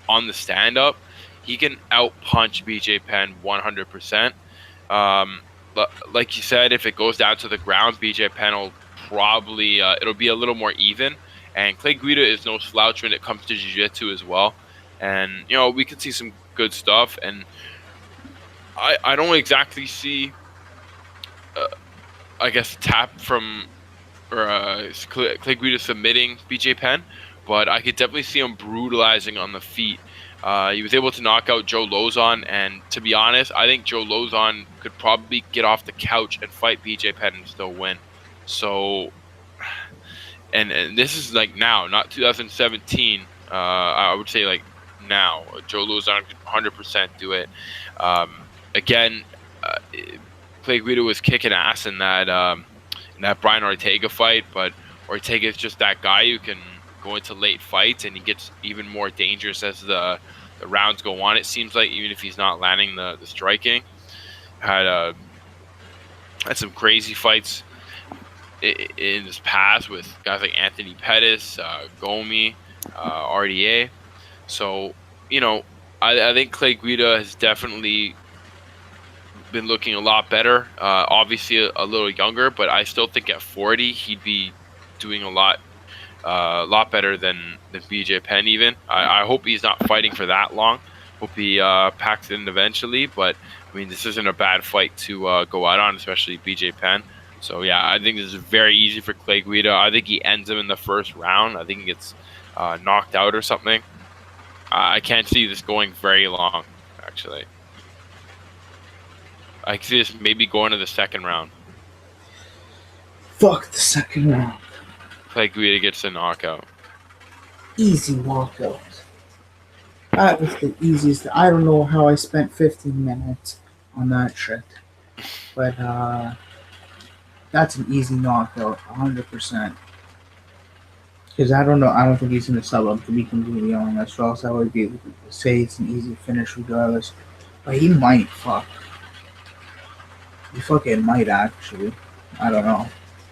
on the stand-up, he can out-punch BJ Penn 100%. Like you said, if it goes down to the ground, BJ Penn will probably it'll be a little more even. And Clay Guida is no slouch when it comes to jiu-jitsu as well. And we can see some good stuff. And I don't exactly see, I guess, tap from or Clay Guida submitting BJ Penn, but I could definitely see him brutalizing on the feet. He was able to knock out Joe Lozon, and to be honest, I think Joe Lozon could probably get off the couch and fight BJ Penn and still win. So, and this is like now, not 2017. I would say like now, Joe Lozon could 100% do it. Again, Clay Guida was kicking ass in that Brian Ortega fight, but Ortega is just that guy who can go into late fights, and he gets even more dangerous as the rounds go on. It seems like even if he's not landing the striking, had some crazy fights in his past with guys like Anthony Pettis, Gomi, RDA. So I think Clay Guida has definitely been looking a lot better. Obviously a little younger, but I still think at 40 he'd be doing a lot better than BJ Penn even. I hope he's not fighting for that long. Hope he packs it in eventually, but I mean, this isn't a bad fight to go out on, especially BJ Penn. So yeah, I think this is very easy for Clay Guida. I think he ends him in the first round. I think he gets knocked out or something. I can't see this going very long, actually. I can see this maybe going to the second round. Fuck the second round. Clay Guida gets a knockout. Easy walkout. That was the easiest. I don't know how I spent 15 minutes on that shit. But that's an easy knockout, 100%. Because I don't know, I don't think he's going to sub him, to be completely honest. Or else I would be able to say it's an easy finish regardless. But he might, fuck. He fucking might, actually. I don't know.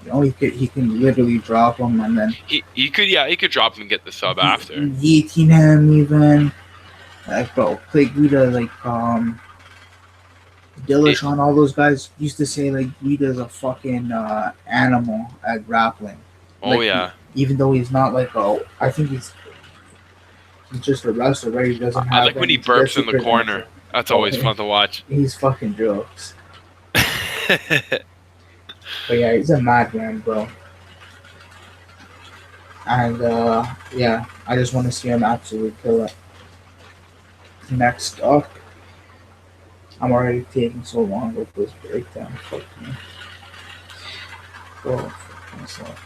You know, he can literally drop him and then He could drop him and get the sub after. guillotine him even. Like bro, Clay Guida, like Dillashaw, all those guys used to say like Guida's a fucking animal at grappling. Oh Like yeah, even though he's not like I think he's just a wrestler, right? He doesn't I have like when he any burps jiu-jitsu in the corner. credential. That's Oh, always fun to watch. he's fucking jokes. But yeah, he's a madman, bro. And yeah, I just want to see him absolutely kill it. Next up, I'm already taking so long with this breakdown. Fuck me. Oh, fuck myself.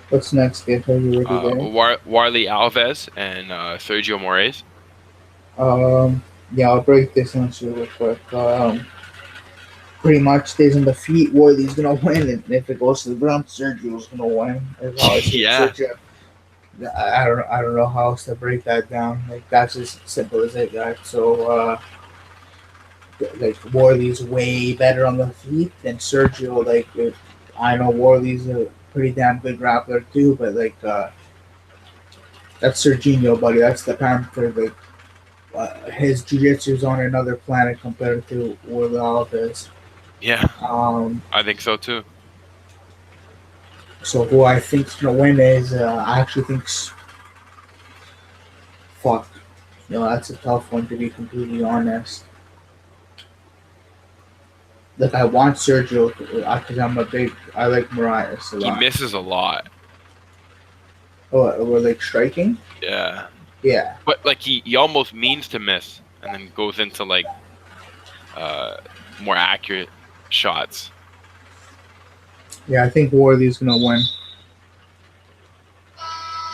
What's next, Dave? Are you ready there? Warley Alves and Sergio Moraes. Yeah, I'll break this one real quick. Pretty much stays on the feet. Warley's gonna win, and if it goes to the ground, Sergio's gonna win. As how I see Yeah, Sergio. I don't know how else to break that down. Like that's as simple as it, guys. So like Warley's way better on the feet than Sergio. Like I know Warley's a pretty damn good grappler too, but like that's Serginho, buddy. That's the Panther. Like his jiu-jitsu is on another planet compared to Warley Alves. yeah, Um, I think so too. so who I think's gonna win is I actually think fuck. You know, that's a tough one to be completely honest. Like I want Sergio because I like Marias a He lot. misses a lot. Oh, we're like striking. Yeah, Yeah, but like he almost means to miss and then goes into like uh more accurate shots. yeah. I think Warley's gonna win.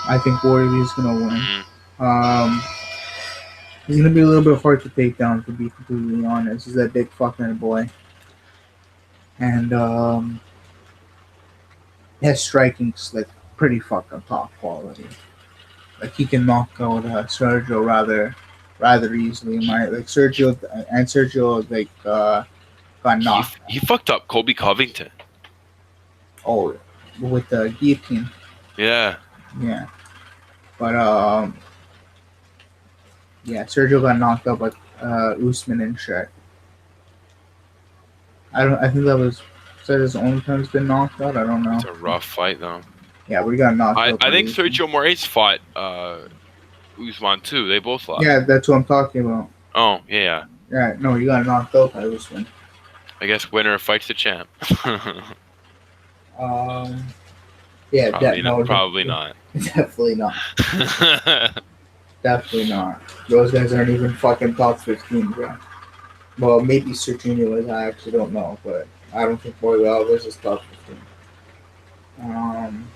I think Warley's gonna win. Mm. He's gonna be a little bit hard to take down, to be completely honest. He's that big fucking boy, and his striking's like pretty fucking top quality. Like he can knock out Sergio rather easily. Like Sergio like got knocked. He fucked up Colby Covington. Oh, with the guillotine. Yeah. Yeah, but yeah, Sergio got knocked out by Usman and shit. I think that was said his only time he's been knocked out. I don't know. It's a rough fight though. Yeah, we got knocked out. I think Usman. Sergio Moraes fought Usman too. They both lost. Yeah, that's what I'm talking about. Oh yeah. Yeah, no, you got knocked out by Usman. I guess winner fights the champ. Yeah, probably not. Definitely not. Definitely not. Those guys aren't even fucking top 15, bro. Well, maybe Serginho is. I actually don't know, but I don't think Warley Alves is top 15.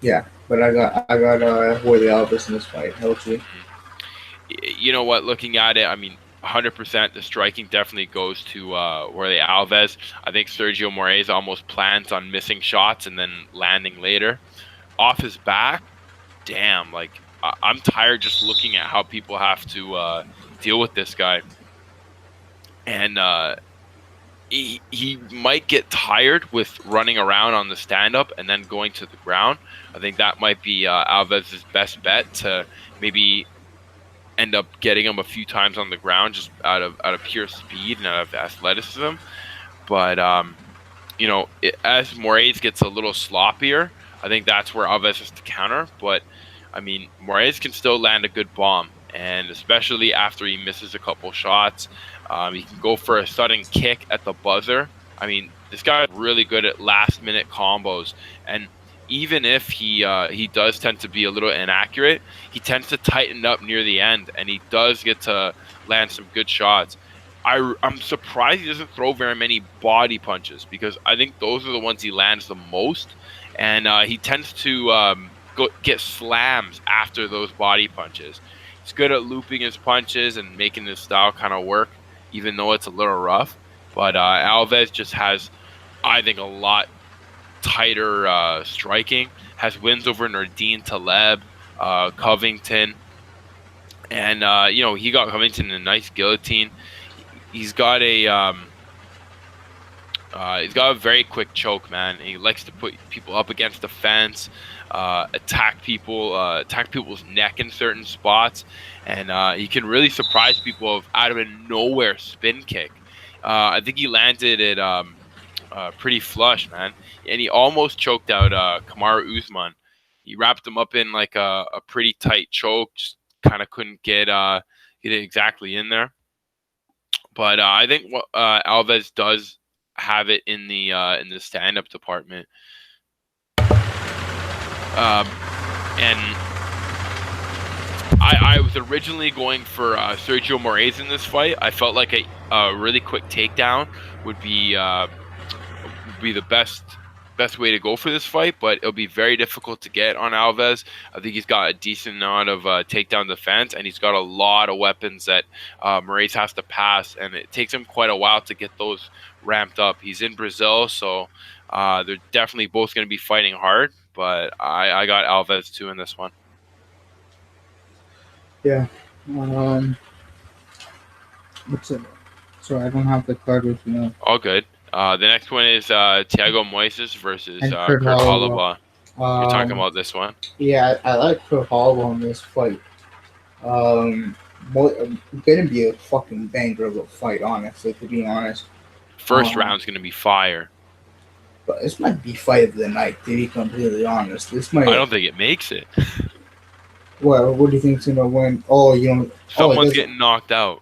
Yeah, but I got Warley Alves in this fight. How about you? You know what? Looking at it, I mean, 100% the striking definitely goes to Warley Alves. I think Sergio Moraes almost plans on missing shots and then landing later. Off his back, damn, like I'm tired just looking at how people have to deal with this guy. And he might get tired with running around on the stand-up and then going to the ground. I think that might be Alves' best bet to maybe end up getting him a few times on the ground just out of pure speed and out of athleticism. But you know, as Moraes gets a little sloppier, I think that's where Alves has to counter. But I mean, Moraes can still land a good bomb, and especially after he misses a couple shots, he can go for a sudden kick at the buzzer. I mean, this guy is really good at last-minute combos, and even if he does tend to be a little inaccurate, he tends to tighten up near the end, and he does get to land some good shots. I'm surprised he doesn't throw very many body punches, because I think those are the ones he lands the most, and he tends to get slams after those body punches. He's good at looping his punches and making his style kind of work, even though it's a little rough. But Alves just has, I think, a lot tighter striking. Has wins over Nardine Taleb, Covington, and you know, he got Covington in a nice guillotine. He's got a He's got a very quick choke, man. He likes to put people up against the fence, attack people's neck in certain spots, and he can really surprise people out of a nowhere spin kick. I think he landed it pretty flush, man, and he almost choked out Kamaru Usman. He wrapped him up in like a pretty tight choke, just kind of couldn't get it exactly in there. But I think what Alves does have it in the stand up department. And I was originally going for Sergio Moraes in this fight. I felt like a really quick takedown would be the best way to go for this fight, but it'll be very difficult to get on Alves. I think he's got a decent amount of takedown defense, and he's got a lot of weapons that Moraes has to pass, and it takes him quite a while to get those ramped up. He's in Brazil, so they're definitely both going to be fighting hard, but I got Alves too in this one. Yeah. What's it? Sorry, I don't have the card with me. All good. The next one is Thiago Moises versus And Kurt Holobaugh. You're talking about this one? Yeah, I like Kurt Holobaugh in this fight. Gonna be a fucking banger of a fight, honestly, to be honest. First round's gonna be fire. But this might be fight of the night, to be completely honest. This might. I don't think it makes it. Well, what do you think's gonna win? Oh, you know, someone's getting knocked out.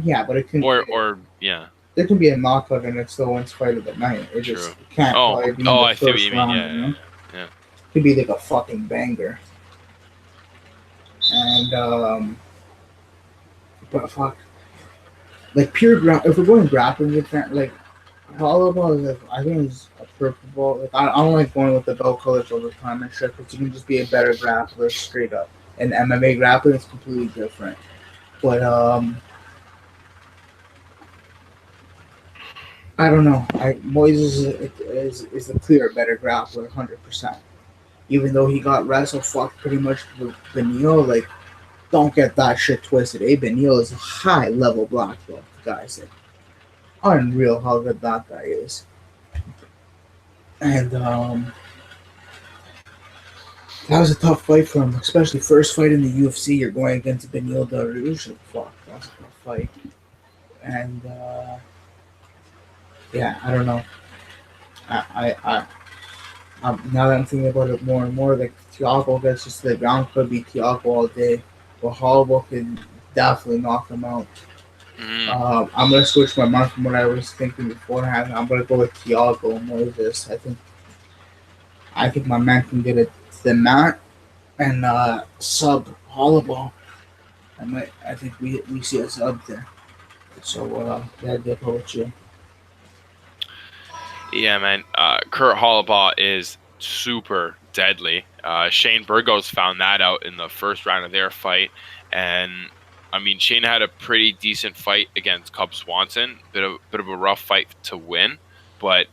Yeah, but it can. Or yeah. There can be a knockout and it still wins fight of the night. It just can't be in the I see what first you mean. round, Yeah. It could be like a fucking banger. And but fuck, like pure ground. If we're going grappling, with that, like Hollowball is, I think is a purple. Like I don't like going with the belt colors all the time and shit, because you can just be a better grappler straight up. And MMA grappling is completely different. But I don't know. Moises is the clear better grappler, 100%. Even though he got wrestle fucked pretty much with Benil, like, don't get that shit twisted. Benil is a high level black belt, guys. Like, unreal how good that guy is. And that was a tough fight for him, especially first fight in the UFC. You're going against Benil Dariush. Fuck, that's a tough fight. And yeah, I don't know. Now that I'm thinking about it more and more, like Thiago gets just to the ground, could be Thiago all day, but Holloway can definitely knock him out. I'm gonna switch my mind from what I was thinking beforehand. I'm gonna go with Thiago Moises. I think my man can get it to the mat and sub Holloway. I think we see a sub there. So yeah, good with you. Yeah, man. Kurt Holobaugh is super deadly. Shane Burgos found that out in the first round of their fight, and I mean Shane had a pretty decent fight against Cub Swanson. Bit of a rough fight to win, but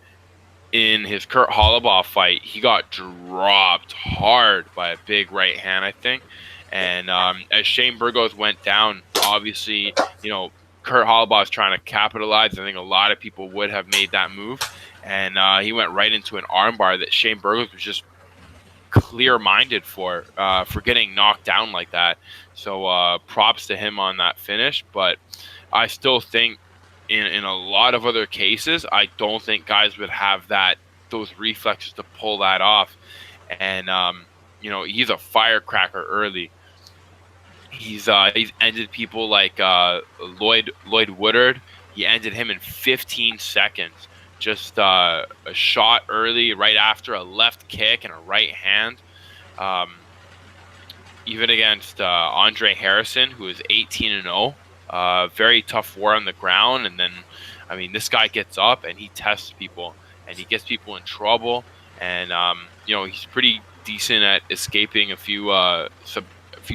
in his Kurt Holobaugh fight, he got dropped hard by a big right hand, I think. And as Shane Burgos went down, obviously, Kurt Holobaugh is trying to capitalize. I think a lot of people would have made that move. And he went right into an armbar that Shane Burgos was just clear-minded for getting knocked down like that. So props to him on that finish. But I still think in a lot of other cases, I don't think guys would have those reflexes to pull that off. And he's a firecracker early. He's ended people like Lloyd Woodard. He ended him in 15 seconds. Just a shot early, right after a left kick and a right hand. Even against Andre Harrison, who is 18-0. Very tough war on the ground. And then, I mean, this guy gets up and he tests people. And he gets people in trouble. And, he's pretty decent at escaping a few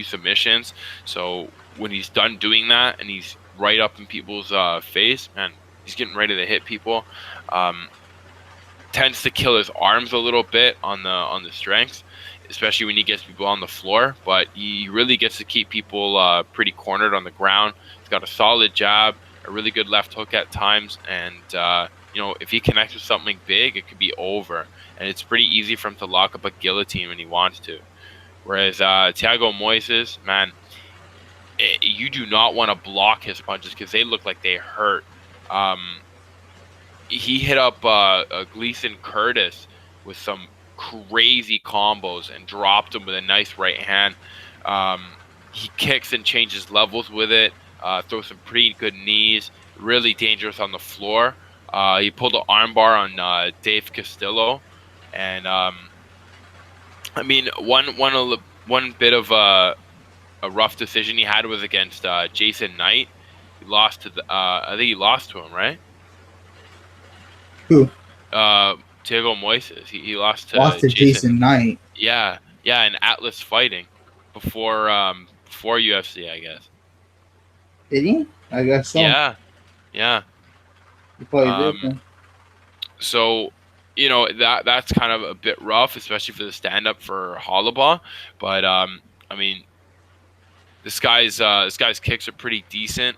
submissions. So when he's done doing that and he's right up in people's face, man, he's getting ready to hit people. Tends to kill his arms a little bit on the strength, especially when he gets people on the floor. But he really gets to keep people pretty cornered on the ground. He's got a solid jab, a really good left hook at times, and if he connects with something big, it could be over. And it's pretty easy for him to lock up a guillotine when he wants to. Whereas Thiago Moises, man, you do not want to block his punches because they look like they hurt. Um, he hit up Gleason Curtis with some crazy combos and dropped him with a nice right hand. He kicks and changes levels with it. Throws some pretty good knees. Really dangerous on the floor. He pulled an armbar on Dave Castillo, and I mean one bit of a rough decision he had was against Jason Knight. He lost to I think he lost to him, right? Who? Thiago Moises. He lost Lost to to Jason. Jason Knight. Yeah, in Atlas Fighting before UFC, I guess. Did he? I guess so. Yeah. He probably did. Then. So, that's kind of a bit rough, especially for the stand-up for Hollabaugh. But I mean, this guy's kicks are pretty decent.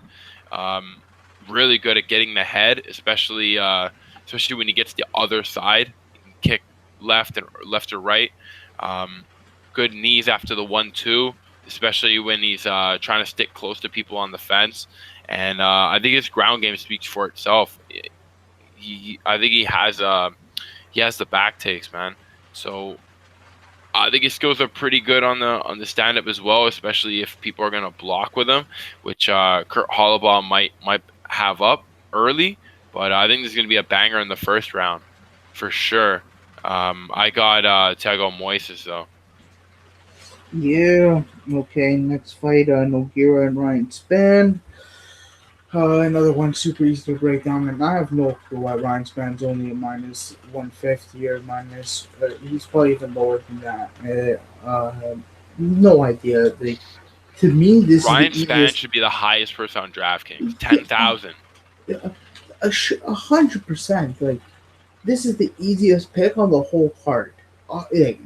Really good at getting the head, especially when he gets the other side. He can kick left or right. Good knees after the 1-2, especially when he's trying to stick close to people on the fence. And I think his ground game speaks for itself. I think he has the back takes, man. So I think his skills are pretty good on the stand up as well, especially if people are gonna block with him, which Kurt Hollabaugh might have up early. But I think there's gonna be a banger in the first round for sure. I got Thiago Moises though. Yeah. Okay. Next fight: Nogueira and Ryan Spann. Another one super easy to break down, and I have no clue why Ryan Spann's only a minus 150 or minus. He's probably even lower than that. No idea. To me, this Ryan is the Spann should be the highest person on DraftKings, 10,000. 100%. Like, this is the easiest pick on the whole card. Like,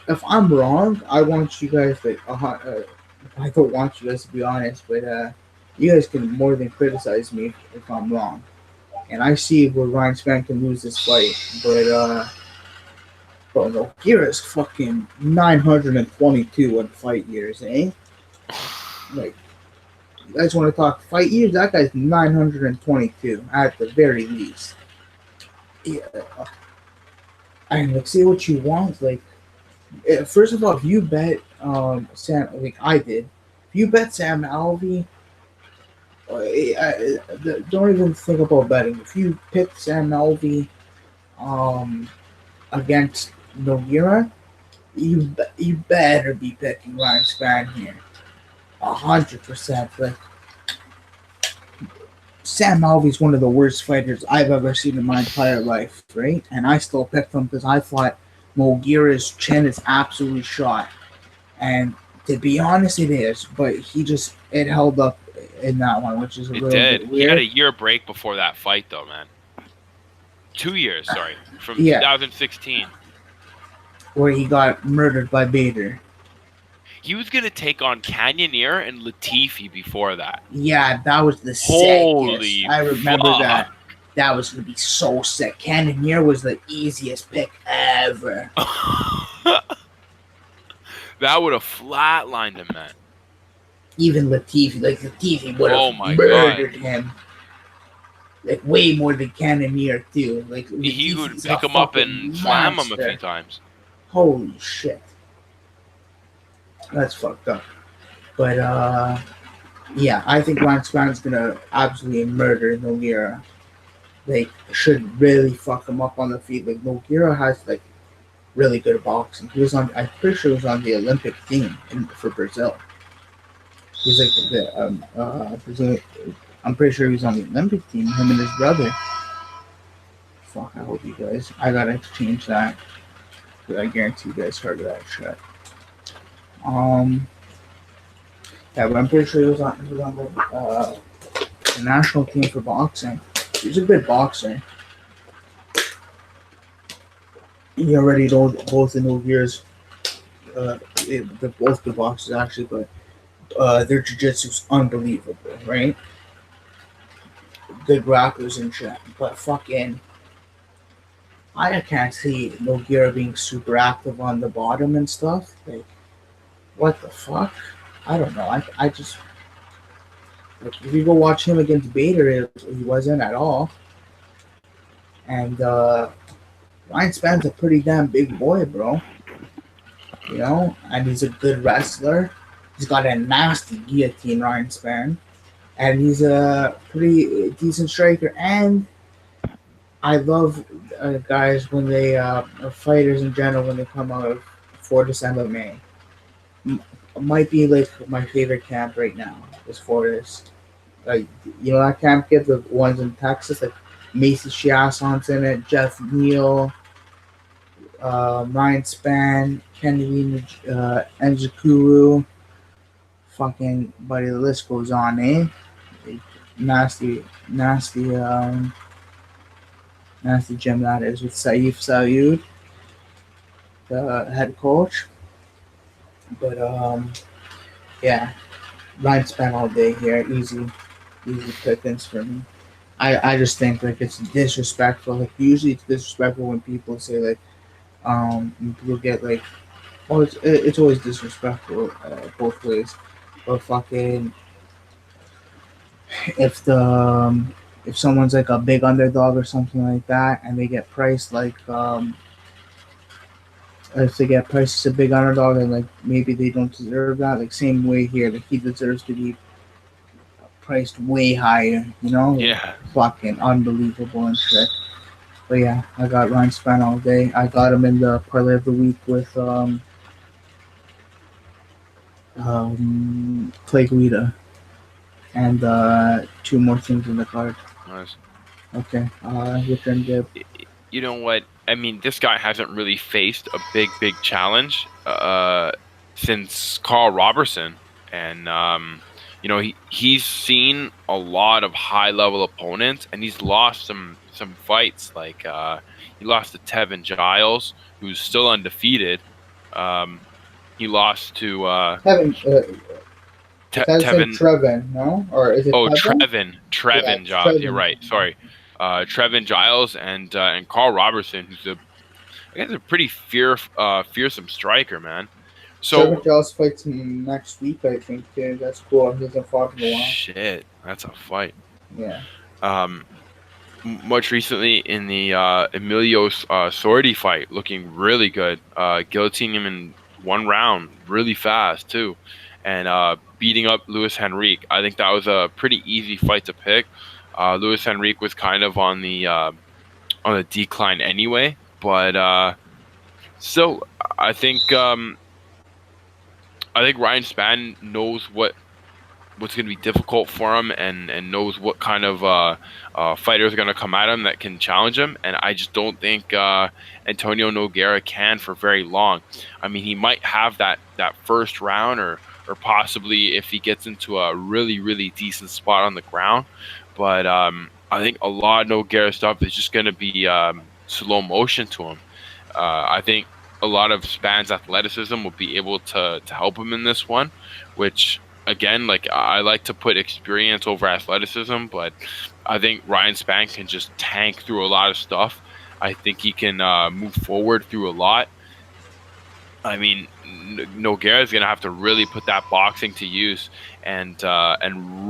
if I'm wrong, I want you guys I don't want you guys to be honest, but you guys can more than criticize me if I'm wrong. And I see where Ryan Spann can lose this fight, but Nogueira's fucking 922 in fight years, eh? Like, you guys want to talk fight years? That guy's 922 at the very least. Yeah. And like, say what you want. Like, first of all, if you bet Sam, like I did, if you bet Sam Alvey, don't even think about betting. If you pick Sam Alvey against Nogueira, you better be picking Ryan Spann here. 100%. Like, Sam Alvey's one of the worst fighters I've ever seen in my entire life, right? And I still picked him because I thought Nogueira's chin is absolutely shot. And to be honest, it is, but it held up in that one, which is a little bit weird. He had a year break before that fight, though, man. 2 years, sorry, from 2016. Where he got murdered by Bader. He was going to take on Cannonier and Latifi before that. Yeah, that was the sickest. I remember that. That was going to be so sick. Cannonier was the easiest pick ever. That would have flatlined him, man. Even Latifi would have murdered him. Like, way more than Cannonier, too. Like, he would pick him up and slam him a few times. Holy shit. That's fucked up. But, yeah, I think Ryan Spann's gonna absolutely murder Nogueira. Like, should really fuck him up on the feet. Like, Nogueira has, like, really good boxing. I'm pretty sure he was on the Olympic team for Brazil. He's like Brazil. I'm pretty sure he was on the Olympic team, him and his brother. Fuck, I hope you guys. I gotta change that. But I guarantee you guys heard of that shit. Yeah, but I'm pretty sure he was on the national team for boxing. He's a good boxer. He already know both the Nogueiras. They're both good boxers, actually, but their jiu-jitsu's unbelievable, right? good grapplers and shit. But fucking, I can't see Nogueira being super active on the bottom and stuff. Like, what the fuck? I don't know. I just like if you go watch him against Bader, he wasn't at all. And Ryan Span's a pretty damn big boy, bro. You know, and he's a good wrestler. He's got a nasty guillotine, Ryan Span, and he's a pretty decent striker. And I love guys when they or fighters in general when they come out of Fortis MMA. M- Might be like my favorite camp right now is Fortis. Like you know that camp kid, the ones in Texas, like Macy Chiasson's in it, Jeff Neal, Ryan Span, Kennedy Nzikuru, fucking buddy. The list goes on, eh? Nasty, nasty, nasty gym that is with Saif Sayoud, the head coach. But yeah, Ryan Span all day here, easy pickings for me. I just think like it's disrespectful. Like usually it's disrespectful when people say like when people get like oh it's always disrespectful both ways. But fucking if the if someone's like a big underdog or something like that and they get priced like if they get priced as a big underdog and like maybe they don't deserve that like same way here like he deserves to be priced way higher, you know, like Yeah. fucking unbelievable and shit. But yeah, I got Ryan Span all day. I got him in the parlay of the week with Clay Guida and two more things in the card. Nice. Okay, your turn, Dib. You know what? I mean, this guy hasn't really faced a big challenge since Carl Robertson, and you know he's seen a lot of high level opponents, and he's lost some fights. Like he lost to Tevin Giles, who's still undefeated. Um, he lost to Kevin, that's in Tevin. Trevin, no? Or is it Oh, Kevin? Yeah, Trevin it's Giles. You're Trevin. right. Sorry, Trevin Giles and Carl Robertson, who's a I guess a pretty fearsome striker, man. Trevor So Giles fights next week, I think, too. That's cool. He hasn't fought in a while. shit, that's a fight. Yeah. Um, Much recently in the Emilio Sordi fight, looking really good. Guillotining him in one round, really fast too, and beating up Luis Henrique. I think that was a pretty easy fight to pick. Luis Henrique was kind of on the decline anyway, but still, I think um, I think Ryan Spann knows what's going to be difficult for him and knows what kind of fighters are going to come at him that can challenge him. And I just don't think Antonio Nogueira can for very long. I mean, he might have that first round or possibly if he gets into a really decent spot on the ground. But I think a lot of Nogueira stuff is just going to be slow motion to him. I think a lot of Span's athleticism will be able to help him in this one, which again, like I like to put experience over athleticism, but I think Ryan Spann can just tank through a lot of stuff. I think he can move forward through a lot. I mean, Nogueira is going to have to really put that boxing to use and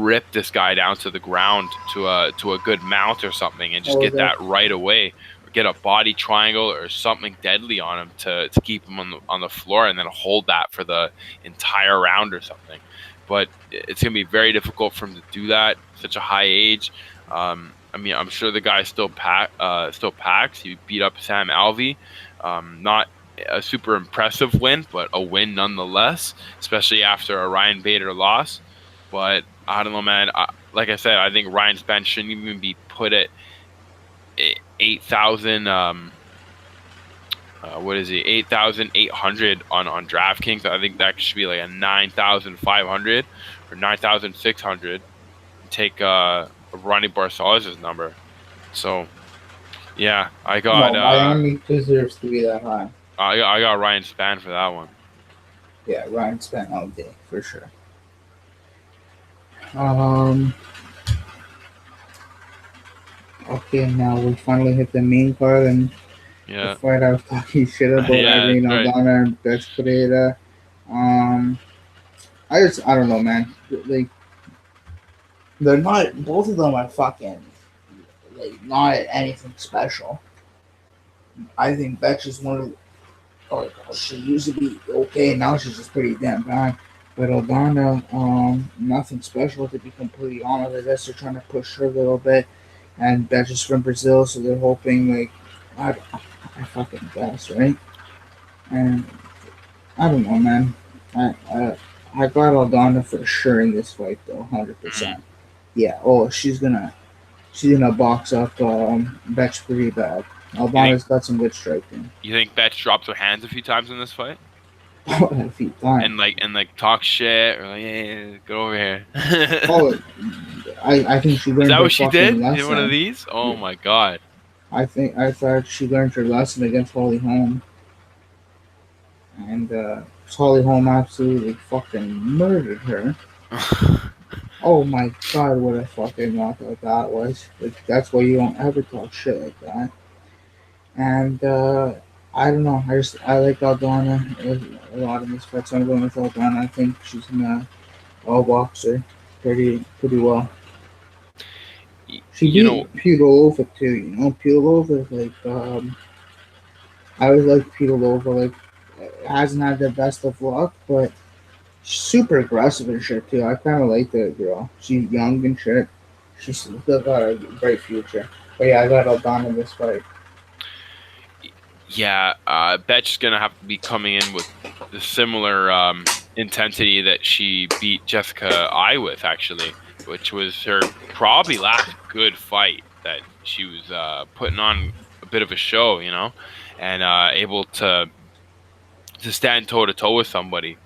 rip this guy down to the ground to a good mount or something, and just Oh, get that that right away, or get a body triangle or something deadly on him to keep him on the floor, and then hold that for the entire round or something. But it's going to be very difficult for him to do that at such a high age. I mean, I'm sure the guy still packs. He beat up Sam Alvey. Not a super impressive win, but a win nonetheless, especially after a Ryan Bader loss. But I don't know, man. Like I said, I think Ryan Spann shouldn't even be put at 8,000. What is he? 8,800 on DraftKings. I think that should be like a 9,500 or 9,600. Take Ronnie Barsales' number. So yeah, no, Miami deserves to be that high. I got Ryan Spann for that one. Yeah, Ryan Span all day for sure. Um, Okay, now we finally hit the main card and the Yeah. fight I was talking shit about Yeah, Irene that's right. Aldana and Betch Pereira. Um, I don't know, man. Like they're not both of them are fucking like not anything special. I think Betch is one of or she used to be okay. Now she's just pretty damn bad. But Aldana, nothing special to be completely honest. I guess they're trying to push her a little bit, and Betch is from Brazil, so they're hoping like I fucking guess right. And I don't know, man. I I, I got Aldana for sure in this fight though, 100%. Mhm. Yeah. Oh, she's gonna box up Betch pretty bad. You think Aldana's got some good striking. Betch drops her hands a few times in this fight? A few times. And talk shit or like, hey, get over here. Oh, I think she Is learned that her what she did? fucking She did one of lesson. these? Oh Yeah, my god. I thought she learned her lesson against Holly Holm, and Holly Holm absolutely fucking murdered her. Oh my god, what a fucking knockout that was! Like that's why you don't ever talk shit like that. And I don't know. I like Aldana a lot in this fight, so I'm going with Aldana. I think she's gonna all box her pretty well. She You know, beat Pudilova too. You know, Pudilova like I always like Pudilova. Like hasn't had the best of luck, but super aggressive and shit too. I kind of like that girl. She's young and shit. She's still got a bright future. But yeah, I got Aldana in this fight. yeah, Betch's gonna have to be coming in with the similar intensity that she beat Jessica I with, actually, which was her probably last good fight that she was putting on a bit of a show, and able to stand toe to toe with somebody.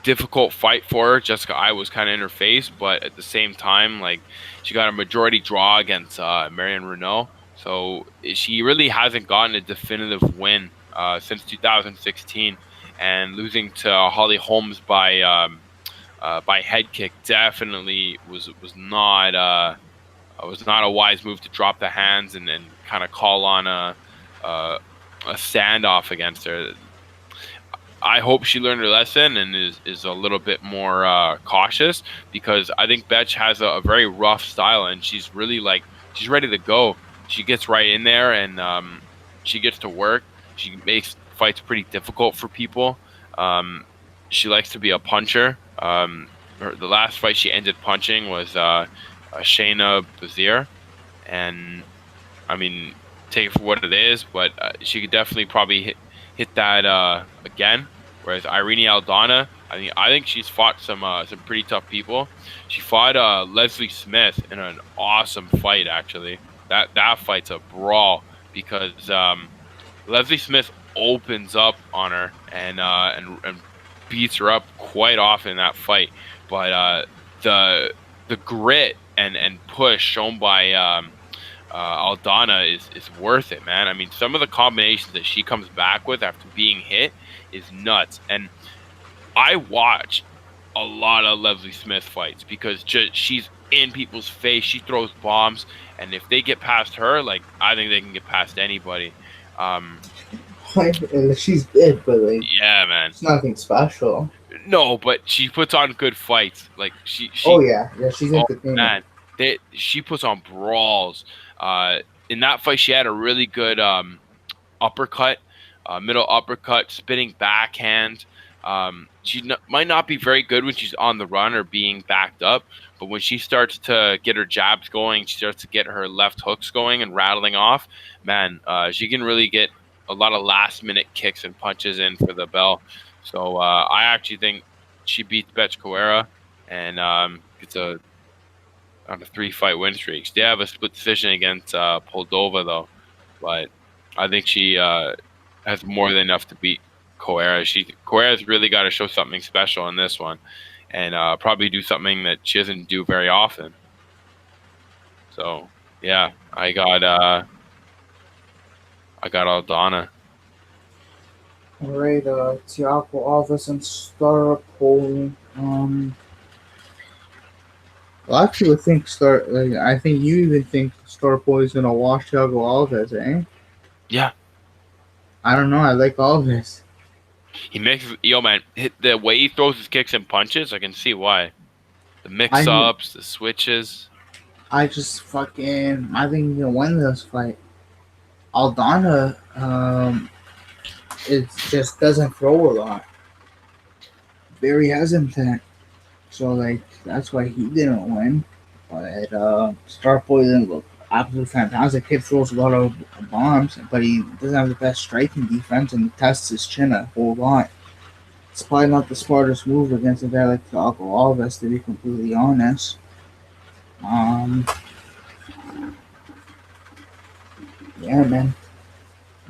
Difficult fight for her. Jessica I was kind of in her face, but at the same time, like she got a majority draw against Marion Renault, so she really hasn't gotten a definitive win since 2016, and losing to Holly Holmes by head kick definitely was not a wise move to drop the hands and kind of call on a a standoff against her. I hope she learned her lesson and is a little bit more cautious, because I think Betch has a very rough style, and she's really like she's ready to go. She gets right in there, and she gets to work. She makes fights pretty difficult for people. Um, she likes to be a puncher. The last fight she ended punching was Shayna Baszir, and I mean, take it for what it is, but she could definitely probably hit that again. Whereas Irene Aldana, I think she's fought some pretty tough people. She fought Leslie Smith in an awesome fight, actually. That fight's a brawl, because Leslie Smith opens up on her and beats her up quite often in that fight. But the grit and push shown by Aldana is worth it, man. I mean, some of the combinations that she comes back with after being hit is nuts. And I watch a lot of Leslie Smith fights, because she's in people's face. She throws bombs, and if they get past her, like I think they can get past anybody. Um, She's good, but like yeah, man. it's nothing special. No, but she puts on good fights. Like Oh she yeah, yeah, she's oh entertaining. man, she puts on brawls. Uh, in that fight, she had a really good uppercut, middle uppercut, spinning backhand. She might not be very good when she's on the run or being backed up, but when she starts to get her jabs going, she starts to get her left hooks going and rattling off. Man, she can really get a lot of last minute kicks and punches in for the bell. So I actually think she beats Betch Carrera and gets a on a 3 fight win streak. They have a split decision against Moldova though, but I think she has more than enough to beat Coera. Coera's really got to show something special in this one, and probably do something that she doesn't do very often. So yeah, I got Aldana. Alright, Tiago Alves and Staropoli. A lot of people think I think you even think Starboy's gonna wash Thiago Alves, eh? Yeah, I don't know. I like Alves. he makes man the way he throws his kicks and punches. I can see why. The I knew. mix-ups, the switches. I think he's gonna win this fight. Aldana, it just doesn't throw a lot. Very hesitant. So like that's why he didn't win. But Starboy didn't look absolutely fantastic. Kid throws a lot of bombs, but he doesn't have the best striking defense and he tests his chin a whole lot. It's probably not the smartest move against a guy like Thiago Alves, to be completely honest. Um, yeah, man.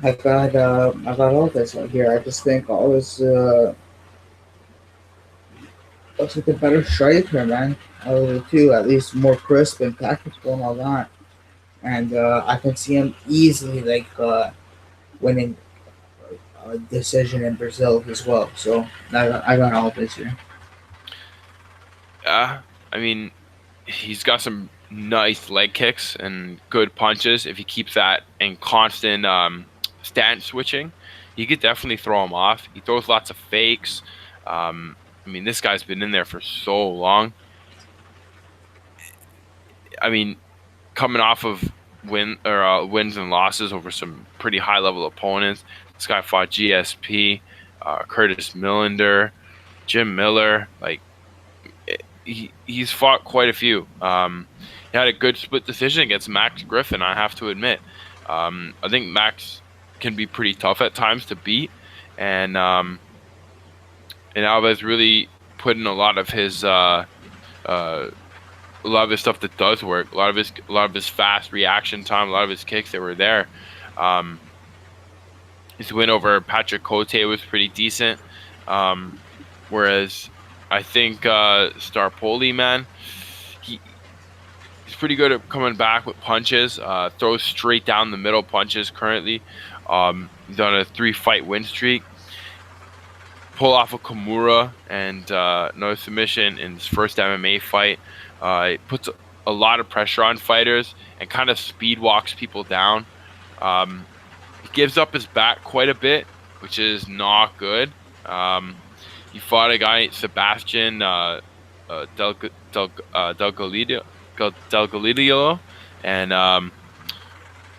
I got Alves right here. I just think Alves looks like a better striker, man. Out of the two, at least more crisp and tactical and all that. And I can see him easily winning a decision in Brazil as well. So I got all this here. I mean, he's got some nice leg kicks and good punches. If he keeps that and constant stance switching, he could definitely throw him off. He throws lots of fakes. I mean, this guy's been in there for so long. I mean, coming off of wins and losses over some pretty high level opponents. This guy fought GSP, Curtis Millender, Jim Miller. Like he's fought quite a few. He had a good split decision against Max Griffin, I have to admit. I think Max can be pretty tough at times to beat, and Alves really put in a lot of his stuff that does work. A lot of his fast reaction time, a lot of his kicks that were there. Um, his win over Patrick Cote was pretty decent. Whereas I think Starpoli, man, he's pretty good at coming back with punches. Throws straight down the middle punches currently. He's on a 3-fight win streak. Pull off a Kimura and no submission in his first MMA fight. It puts a lot of pressure on fighters and kind of speed walks people down. He gives up his back quite a bit, which is not good. He fought a guy, Sebastian Del Galidio, and I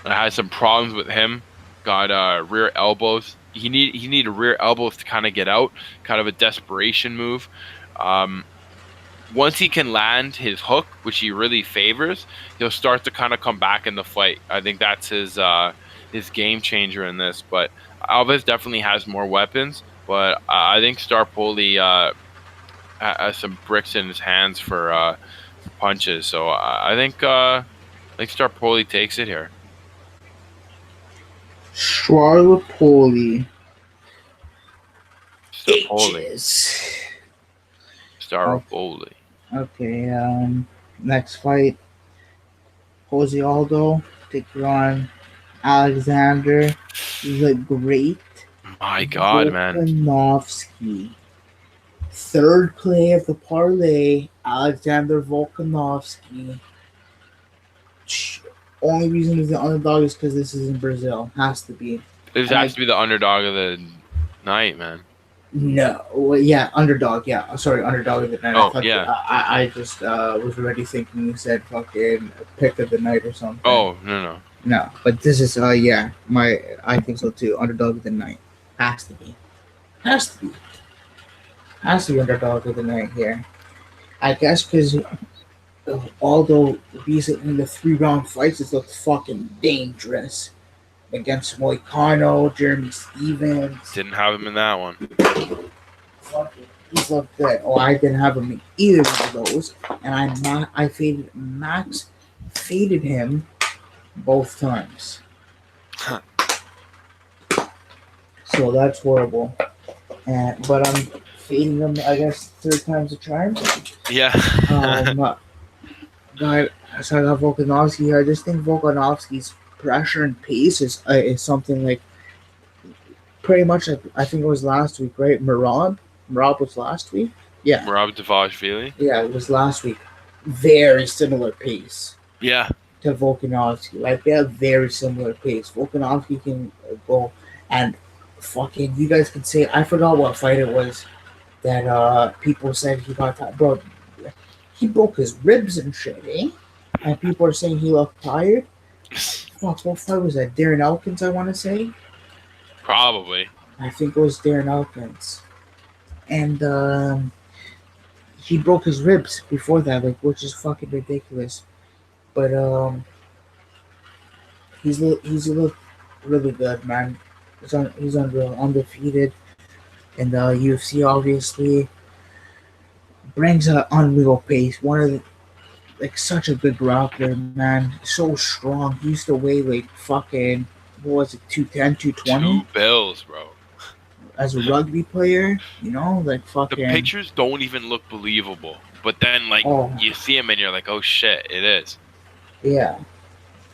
had some problems with him. Got rear elbows. He needed rear elbows to kind of get out, kind of a desperation move. Once he can land his hook, which he really favors, he'll start to kind of come back in the fight. I think that's his game changer in this. But Alves definitely has more weapons, but I think Starpoli has some bricks in his hands for punches. So I think Starpoli takes it here. Starpoli. Starpoli. H's. Starpoli. Okay, next fight. Jose Aldo taking on Alexander the Great My God, man. Volkanovski. Third play of the parlay, Alexander Volkanovski. Only reason he's the underdog is because this is in Brazil. Has to be. This has to be the underdog of the night, man. No, well, yeah, underdog. Yeah, sorry, underdog of the night. Oh, yeah. I just was already thinking you said fucking pick of the night or something. Oh, no. No, but this is yeah, I think so too. Underdog of the night has to be, has to be underdog of the night here. I guess because although recently in the 3-round fights, it's looked fucking dangerous against Moicano, Jeremy Stevens. Didn't have him in that one. He's looked good. Oh, I didn't have him in either of those, and I faded Max, faded him both times. So that's horrible. But I'm fading him, I guess, 3 times a charm. Yeah. So I got Volkanovski here. I just think Volkanovski's pressure and pace is something like pretty much like I think it was last week, right? Merab was last week. Yeah. Merab Dvalishvili. Yeah, it was last week. very similar pace Yeah. to Volkanovski. Like they have very similar pace. Volkanovski can go and fucking you guys can say I forgot what fight it was that people said he got tired. Bro, he broke his ribs and shit, eh? And people are saying he looked tired. Fuck, what fight was that? Darren Elkins, I want to say. Probably. I think it was Darren Elkins, and he broke his ribs before that, like which is fucking ridiculous. But he's looked really good, man. He's undefeated in the UFC. Obviously, brings an unreal pace. One of the, like such a good grappler, man. So strong. He used to weigh like fucking what was it, 210, 220 Two bills, bro. as a rugby player. You know, like The fucking pictures don't even look believable. But then, like, oh you see him and you're like, oh shit, it is. yeah.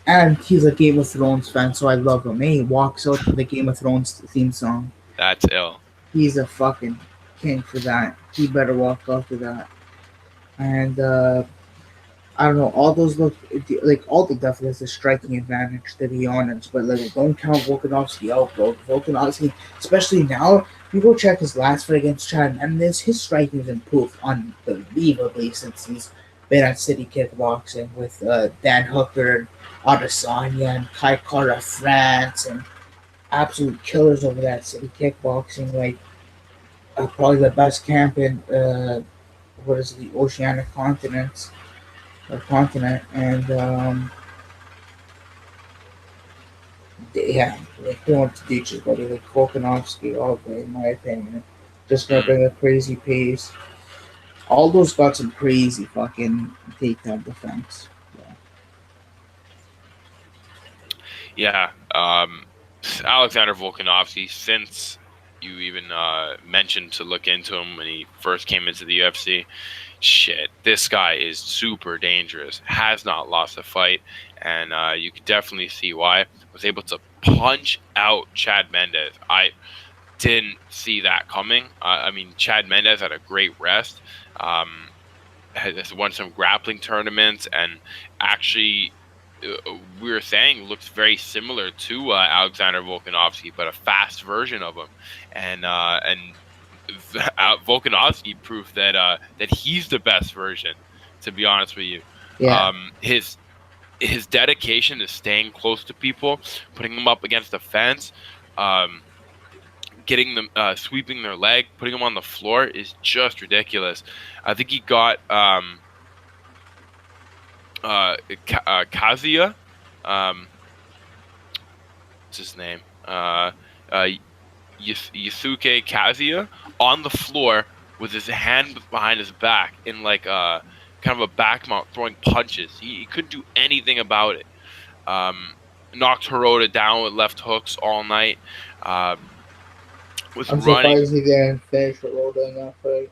And he's a Game of Thrones fan, so I love him. He walks out to the Game of Thrones theme song. That's ill. He's a fucking king for that. He better walk out to that. And I don't know. All those look like Aldo definitely has a striking advantage to be honest, but like don't count Volkanovski out, bro. Volkanovski, especially now, you go check his last fight against Chad Mendes. His striking's improved unbelievably since he's been at City Kickboxing with Dan Hooker, Adesanya, and Kai Kara France, and absolute killers over that City Kickboxing. Like probably the best camp in what is it, the Oceanic continents or continent, and yeah, like he wants to teach his buddy like Volkanovski all day, in my opinion. Just gonna Mm. bring a crazy pace. All those got some crazy fucking takedown defense. Yeah. Alexander Volkanovski, since you even mentioned to look into him when he first came into the UFC, shit, this guy is super dangerous. Has not lost a fight, and you could definitely see why. Was able to punch out Chad Mendes. I didn't see that coming. I mean, Chad Mendes had a great rest. Has won some grappling tournaments, and actually, we were saying looks very similar to Alexander Volkanovski, but a fast version of him. And Volkanovski proved that he's the best version. To be honest with you, Yeah, his dedication to staying close to people, putting them up against the fence, um, getting them sweeping their leg, putting them on the floor is just ridiculous. I think he got Kazuya, what's his name? Uh, Yusuke Kazuya on the floor with his hand behind his back in like kind of a back mount, throwing punches. He couldn't do anything about it. Knocked Hirota down with left hooks all night. Was I'm running. surprised he didn't finish with Roda in that fight.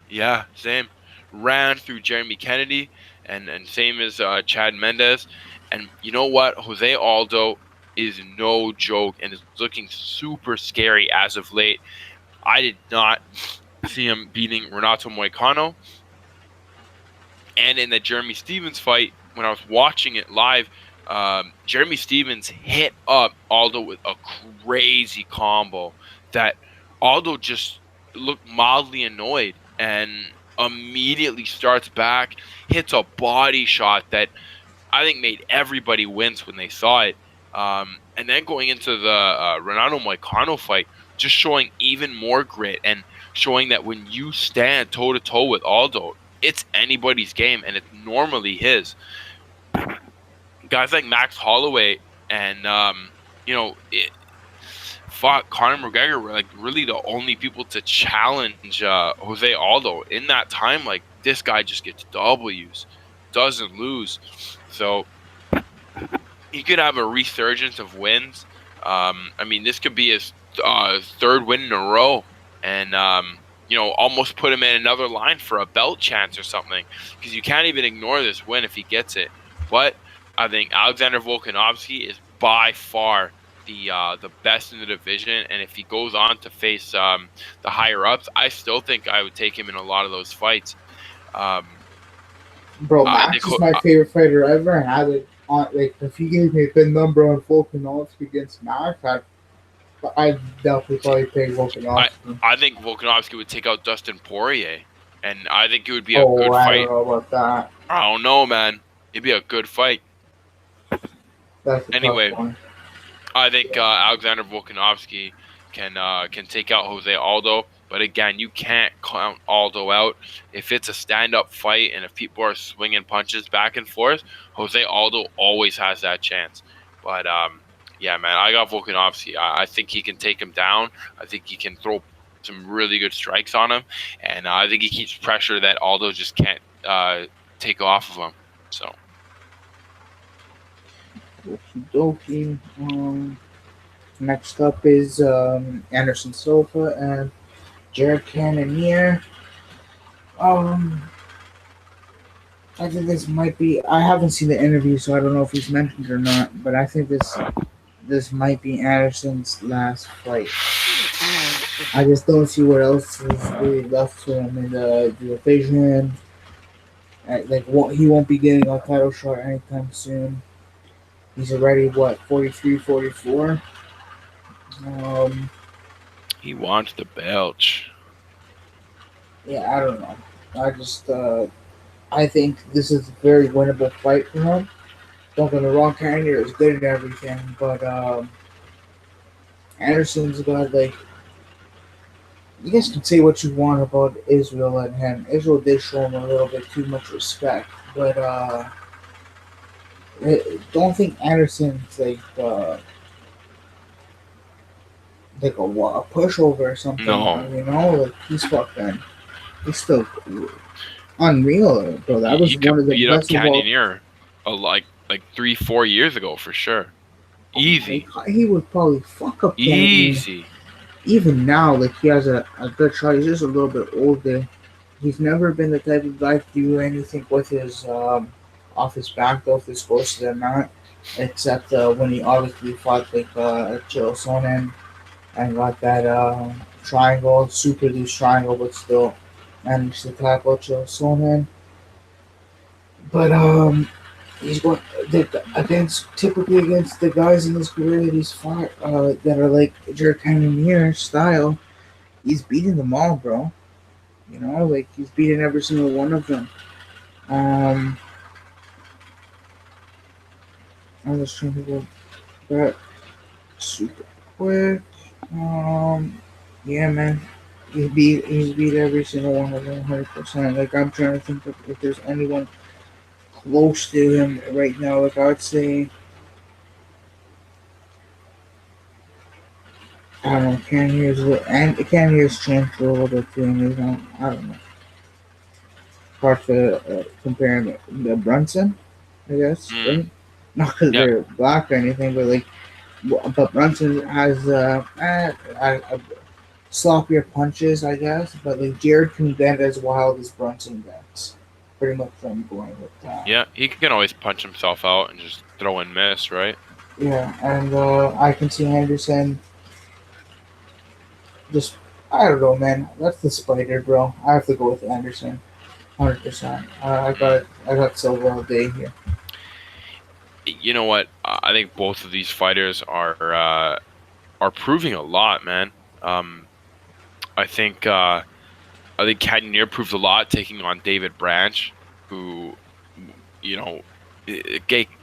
Yeah, same. Ran through Jeremy Kennedy, and same as Chad Mendes. And you know what? Jose Aldo is no joke and is looking super scary as of late. I did not see him beating Renato Moicano. And in the Jeremy Stevens fight, when I was watching it live, Jeremy Stevens hit up Aldo with a crazy combo that Aldo just looked mildly annoyed and immediately starts back, hits a body shot that I think made everybody wince when they saw it. And then going into the Renato Moicano fight, just showing even more grit and showing that when you stand toe to toe with Aldo, it's anybody's game and it's normally his. Guys like Max Holloway and Conor McGregor were like really the only people to challenge Jose Aldo in that time. Like this guy just gets W's, doesn't lose, so he could have a resurgence of wins. I mean, this could be his third win in a row, and almost put him in another line for a belt chance or something. Because you can't even ignore this win if he gets it. But I think Alexander Volkanovski is by far the best in the division, and if he goes on to face the higher ups, I still think I would take him in a lot of those fights. Um, Bro, I think Max is my favorite fighter ever, and I would like if he gave me a good number on Volkanovski against Max, I'd definitely probably pick I Volkanovski. I think Volkanovski would take out Dustin Poirier, and I think it would be a Oh, good I don't fight. know about that. I don't know, man. It'd be a good fight. That's a tough Anyway, one. I think Alexander Volkanovski can take out Jose Aldo, but again, you can't count Aldo out. If it's a stand-up fight and if people are swinging punches back and forth, Jose Aldo always has that chance. But yeah, man, I got Volkanovski. I think he can take him down. I think he can throw some really good strikes on him, and I think he keeps pressure that Aldo just can't take off of him. So Okie dokie. Next up is Anderson Silva and Jared Cannonier. Um, I think this might be. I haven't seen the interview, so I don't know if he's mentioned or not. But I think this might be Anderson's last fight. I just don't see what else is really left to him in the division. Like, he won't be getting a title shot anytime soon. He's already what 43, 44. Um, he wants the belch. yeah, I don't know. I just I think this is a very winnable fight for him. Don't get me wrong, Cannonier is good at everything, but Anderson's got like you guys can say what you want about Israel and him. Israel did show him a little bit too much respect, but I don't think Anderson's like a pushover or something. No, You know, like he's still unreal, bro. That was you one could of the beat up best of all. Canyoneer like 3-4 years ago for sure. Oh my Easy, god, he would probably fuck up Canyon. easy. Even now, like he has a good shot. He's just a little bit older. He's never been the type of guy to do anything with his off his back though, if this goes to the mat. Except when he obviously fought like Chael Sonnen and got that triangle, super loose triangle, but still managed to tackle Chael Sonnen. But he's going against typically against the guys in his career that he's fought that are like Jared Cannonier style. He's beating them all, bro. You know, like he's beating every single one of them. Um, I'm just trying to go back super quick. Um, yeah, man, he's beat every single one of them 100%. Like I'm trying to think of if there's anyone close to him right now. Like I would say, I don't know. Can't hear's changed a little bit too. And he's not. I don't know. Hard to compare him to Brunson, I guess, Mm, right? Not because yeah, they're black or anything, but like, but Brunson has sloppier punches, I guess. But like Jared can get as wild as Brunson gets. Pretty much, what I'm going with that. yeah. He can always punch himself out and just throw and miss, right? Yeah, and I can see Henderson just. I don't know, man. That's the spider, bro. I have to go with Anderson, 100%. Mm. I got Silva all day here. You know what? I think both of these fighters are proving a lot, man. Um, I think Cannonier proved a lot taking on David Branch, who you know,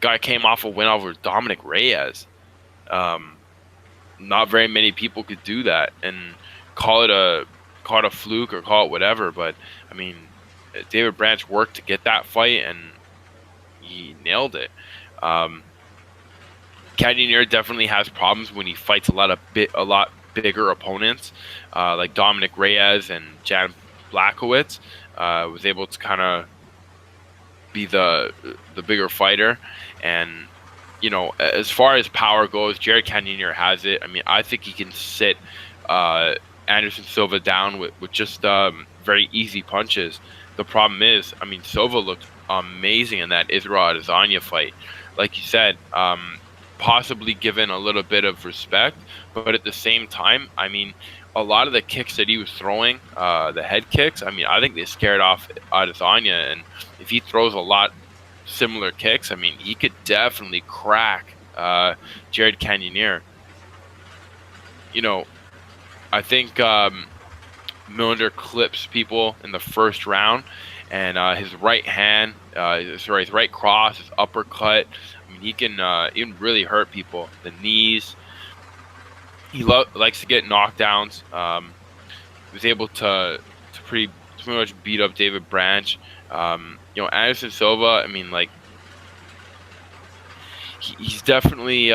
guy came off a win over Dominic Reyes. Um, not very many people could do that, and call it a call it a fluke or call it whatever. But I mean, David Branch worked to get that fight, and he nailed it. Um, Cannonier definitely has problems when he fights a lot bigger opponents, like Dominic Reyes and Jan Blachowicz. Was able to kind of be the bigger fighter, and as far as power goes, Jared Cannonier has it. I mean, I think he can sit uh, Anderson Silva down with just very easy punches. The problem is, I mean, Silva looked amazing in that Israel Adesanya fight. Like you said, possibly given a little bit of respect, but at the same time, I mean, a lot of the kicks that he was throwing, the head kicks, I mean, I think they scared off Adesanya. And if he throws a lot similar kicks, I mean, he could definitely crack Jared Cannonier. You know, I think Milner clips people in the first round, and his right hand, his right cross, his uppercut. I mean, he can really hurt people. The knees. He likes to get knockdowns. He was able to pretty much beat up David Branch. Anderson Silva. I mean, like he's definitely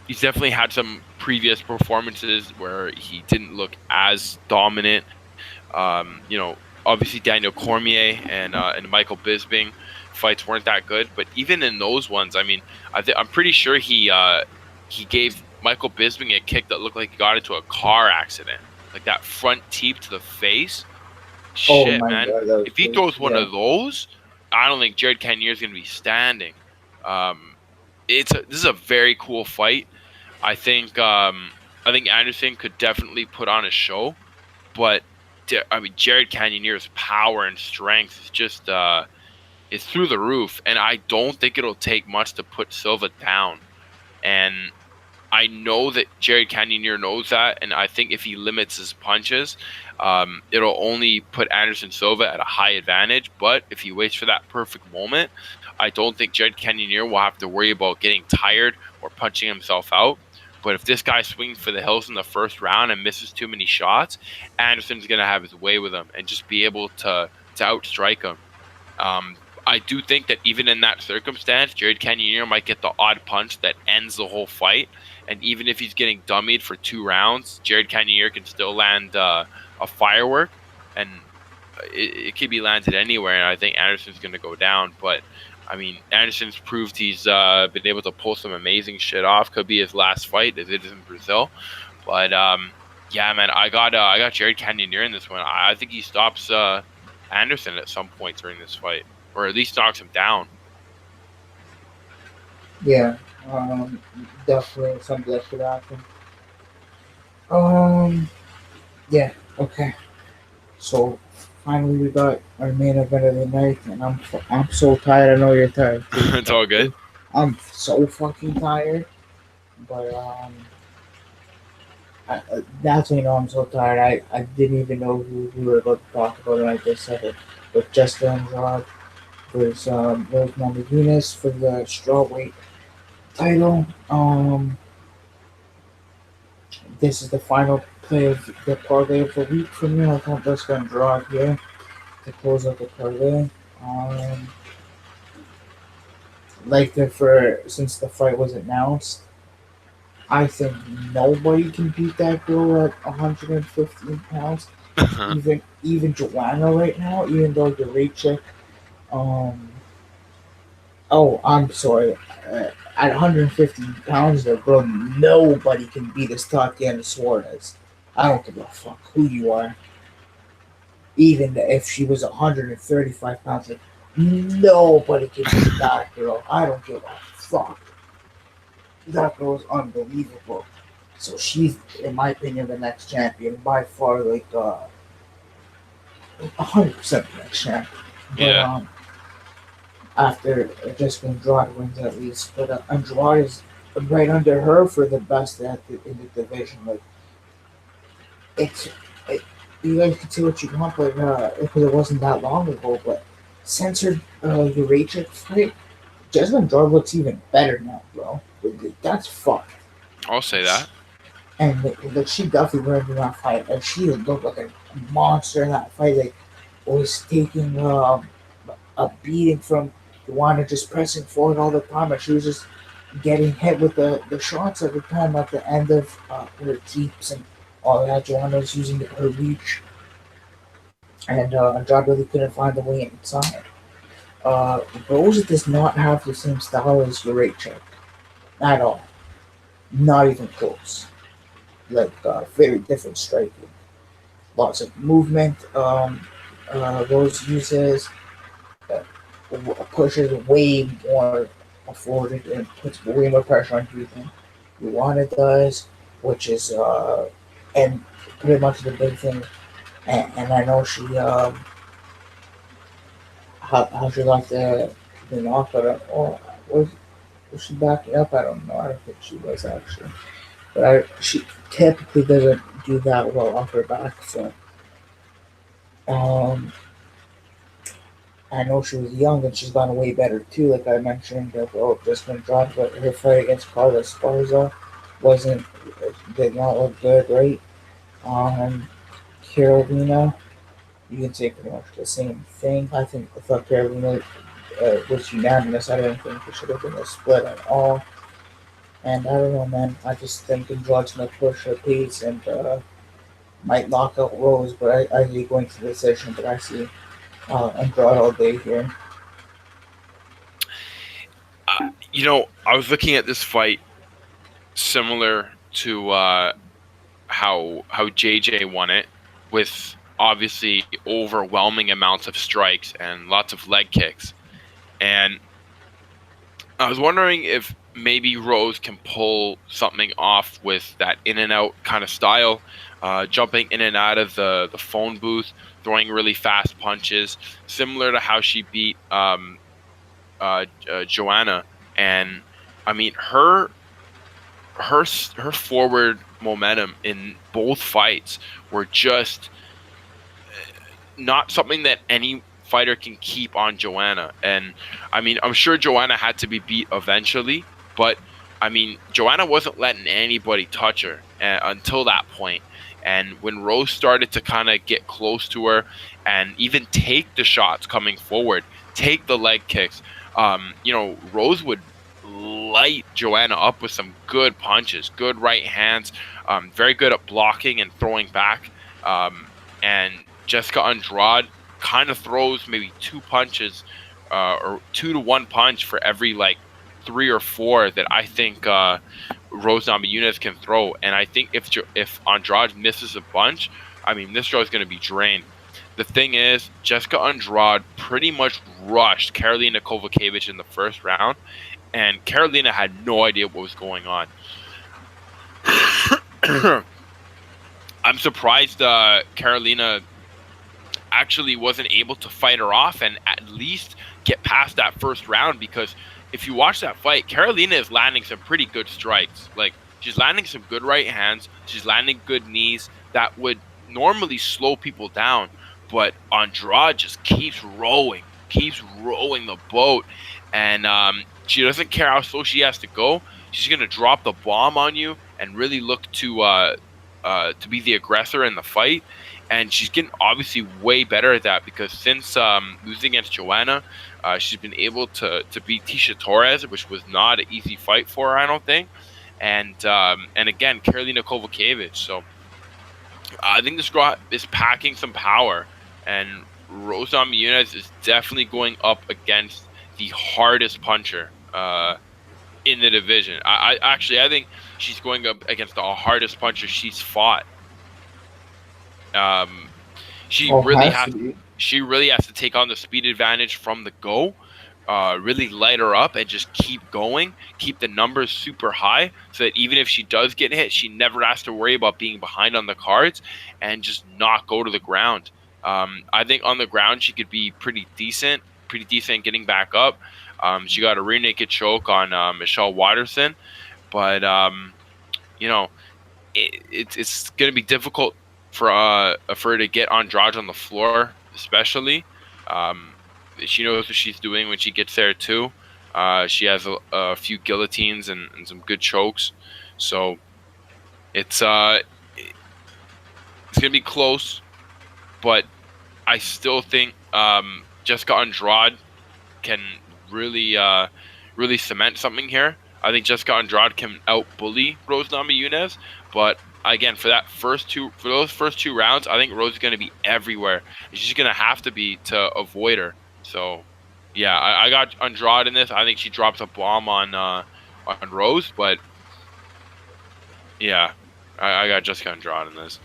he's definitely had some previous performances where he didn't look as dominant. Obviously Daniel Cormier and Michael Bisping fights weren't that good, but even in those ones, I mean, I'm pretty sure he gave Michael Bisping a kick that looked like he got into a car accident, like that front teep to the face. Oh Shit, my man! god, that was If he crazy. throws one Yeah. of those, I don't think Jared Cannonier's gonna be standing. Um, this is a very cool fight. I think Anderson could definitely put on a show, but I mean Jared Cannonier's power and strength is just is through the roof, and I don't think it'll take much to put Silva down. And I know that Jared Cannonier knows that, and I think if he limits his punches, it'll only put Anderson Silva at a high advantage. But if he waits for that perfect moment, I don't think Jared Cannonier will have to worry about getting tired or punching himself out. But if this guy swings for the hills in the first round and misses too many shots, Anderson's going to have his way with him and just be able to outstrike him. Um, I do think that even in that circumstance, Jared Cannonier might get the odd punch that ends the whole fight. And even if he's getting dummied for 2 rounds, Jared Cannonier can still land a firework, and it could be landed anywhere. And I think Anderson's going to go down. But I mean, Anderson's proved he's been able to pull some amazing shit off. Could be his last fight, as it is in Brazil. But yeah, man, I got Jared Cannonier in this one. I think he stops Anderson at some point during this fight, or at least knocks him down. Yeah. Um, Definitely something that should happen. Um, yeah. Okay. So finally we got our main event of the night, and I'm so tired. I know you're tired too. It's all good. I'm so fucking tired. But that's when you know I'm so tired. I didn't even know who we were about to talk about, and I just said it. But Jessica Andrade versus Rose Namajunas for the strawweight title. This is the final play of the parlay of the week for me. I thought Jessica Andrade here to close out the parlay. Um, for since the fight was announced, I think nobody can beat that girl at 115 pounds. Even Joanna right now, even though the Rachel, um, oh, I'm sorry, at 115 pounds, the girl, nobody can beat this Tatiana Suarez. I don't give a fuck who you are. Even if she was 135 pounds, like, nobody can beat that girl. I don't give a fuck. That girl is unbelievable. So she's, in my opinion, the next champion by far. 100% the next champion. But Yeah. after Jessica Andrade wins at least, but Andrade is right under her for the best in the division. Like it's, it, you guys can say what you want, but because it wasn't that long ago, but since her Eureka fight, Jessica Andrade looks even better now, bro. That's fucked. I'll say that. And she definitely learned in that fight. And she looked like a monster in that fight. Like was taking a beating from Joanna, just pressing forward all the time, and she was just getting hit with the shots every time at the end of her keeps and all that. Joanna was using her reach, and Andrade really couldn't find the way inside. Rose does not have the same style as Eureka at all. Not even close. Like very different striking. Lots of movement. Rose uses pushes way more forward and puts way more pressure on you than Luana does, which is and pretty much the big thing. And I know she how she got the knockout. Oh, was she backing up? I don't know. I don't think she was actually. But she typically doesn't do that well off her back. So um, I know she was young and she's gotten way better too. Like I mentioned, just been dropped, but her fight against Carla Esparza wasn't did not look good, right? Um, Carolina, you can say pretty much the same thing. I thought Carolina was unanimous. I didn't think it should have been a split at all. And I don't know, man. I just think Andrade's gonna push her pace and might knock out Rose, but I see going to the decision. But I see Andrade all day here. I was looking at this fight similar to how JJ won it, with obviously overwhelming amounts of strikes and lots of leg kicks. And I was wondering if maybe Rose can pull something off with that in and out kind of style, jumping in and out of the phone booth, throwing really fast punches, similar to how she beat Joanna. And I mean, her forward momentum in both fights were just not something that any fighter can keep on Joanna. And I mean, I'm sure Joanna had to be beat eventually, but I mean, Joanna wasn't letting anybody touch her until that point. And when Rose started to kind of get close to her and even take the shots coming forward, take the leg kicks, Rose would light Joanna up with some good punches, good right hands, very good at blocking and throwing back. And Jessica Andrade kind of throws maybe two punches, or 2 to 1 punch for every like 3 or 4 that I think Rose Namajunas can throw. And I think if Andrade misses a bunch, I mean, this show is going to be drained. The thing is, Jessica Andrade pretty much rushed Karolina Kowalkiewicz in the first round, and Karolina had no idea what was going on. I'm surprised Karolina actually wasn't able to fight her off and at least get past that first round, because if you watch that fight, Karolina is landing some pretty good strikes. Like, she's landing some good right hands, she's landing good knees that would normally slow people down, but Andrade just keeps rowing the boat, and she doesn't care how slow she has to go. She's gonna drop the bomb on you and really look to be the aggressor in the fight. And she's getting obviously way better at that, because since losing against Joanna, she's been able to beat Tisha Torres, which was not an easy fight for her, I don't think. And again, Karolina Kowalkiewicz. So I think this girl is packing some power, and Rose Namajunas is definitely going up against the hardest puncher in the division. I think she's going up against the hardest puncher she's fought. Um, she Oh, really has has to be. she really has to take on the speed advantage from the go. Really light her up and just keep going, keep the numbers super high, so that even if she does get hit, she never has to worry about being behind on the cards, and just not go to the ground. I think on the ground she could be pretty decent getting back up. She got a rear naked choke on Michelle Watterson, but you know it's going to be difficult for her to get Andrade on the floor, especially. Um, she knows what she's doing when she gets there too. She has a few guillotines and some good chokes, so it's it's gonna be close. But I still think Jessica Andrade can really really cement something here. I think Jessica Andrade can outbully Rose Namajunas, but again, for those first 2 rounds, I think Rose is going to be everywhere. She's going to have to be to avoid her. So, yeah, I got Andrade in this. I think she drops a bomb on Rose, but yeah, I got Jessica Andrade in this.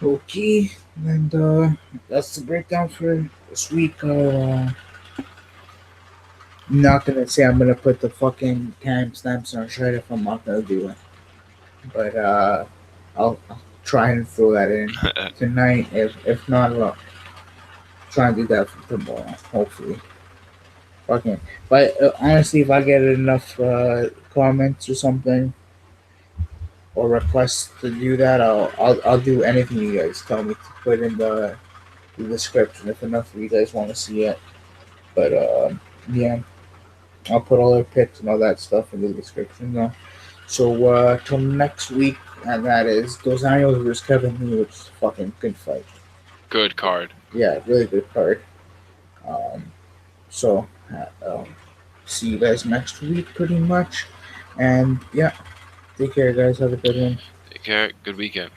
Okay, and that's the breakdown for this week. I'm not gonna say I'm gonna put the fucking timestamps on shirt if I'm not gonna do it, but I'll try and throw that in tonight. If not, I'll try and do that for tomorrow. Hopefully. Okay. But honestly, if I get enough comments or something or requests to do that, I'll do anything you guys tell me to put in the description if enough of you guys want to see it. But yeah, I'll put all their picks and all that stuff in the description though. So till next week, and that is Dos Anjos versus Kevin Lee, which is a fucking good fight. Good card. Yeah, really good card. Um, so see you guys next week, pretty much. And yeah, take care, guys. Have a good one. Take care. Good weekend.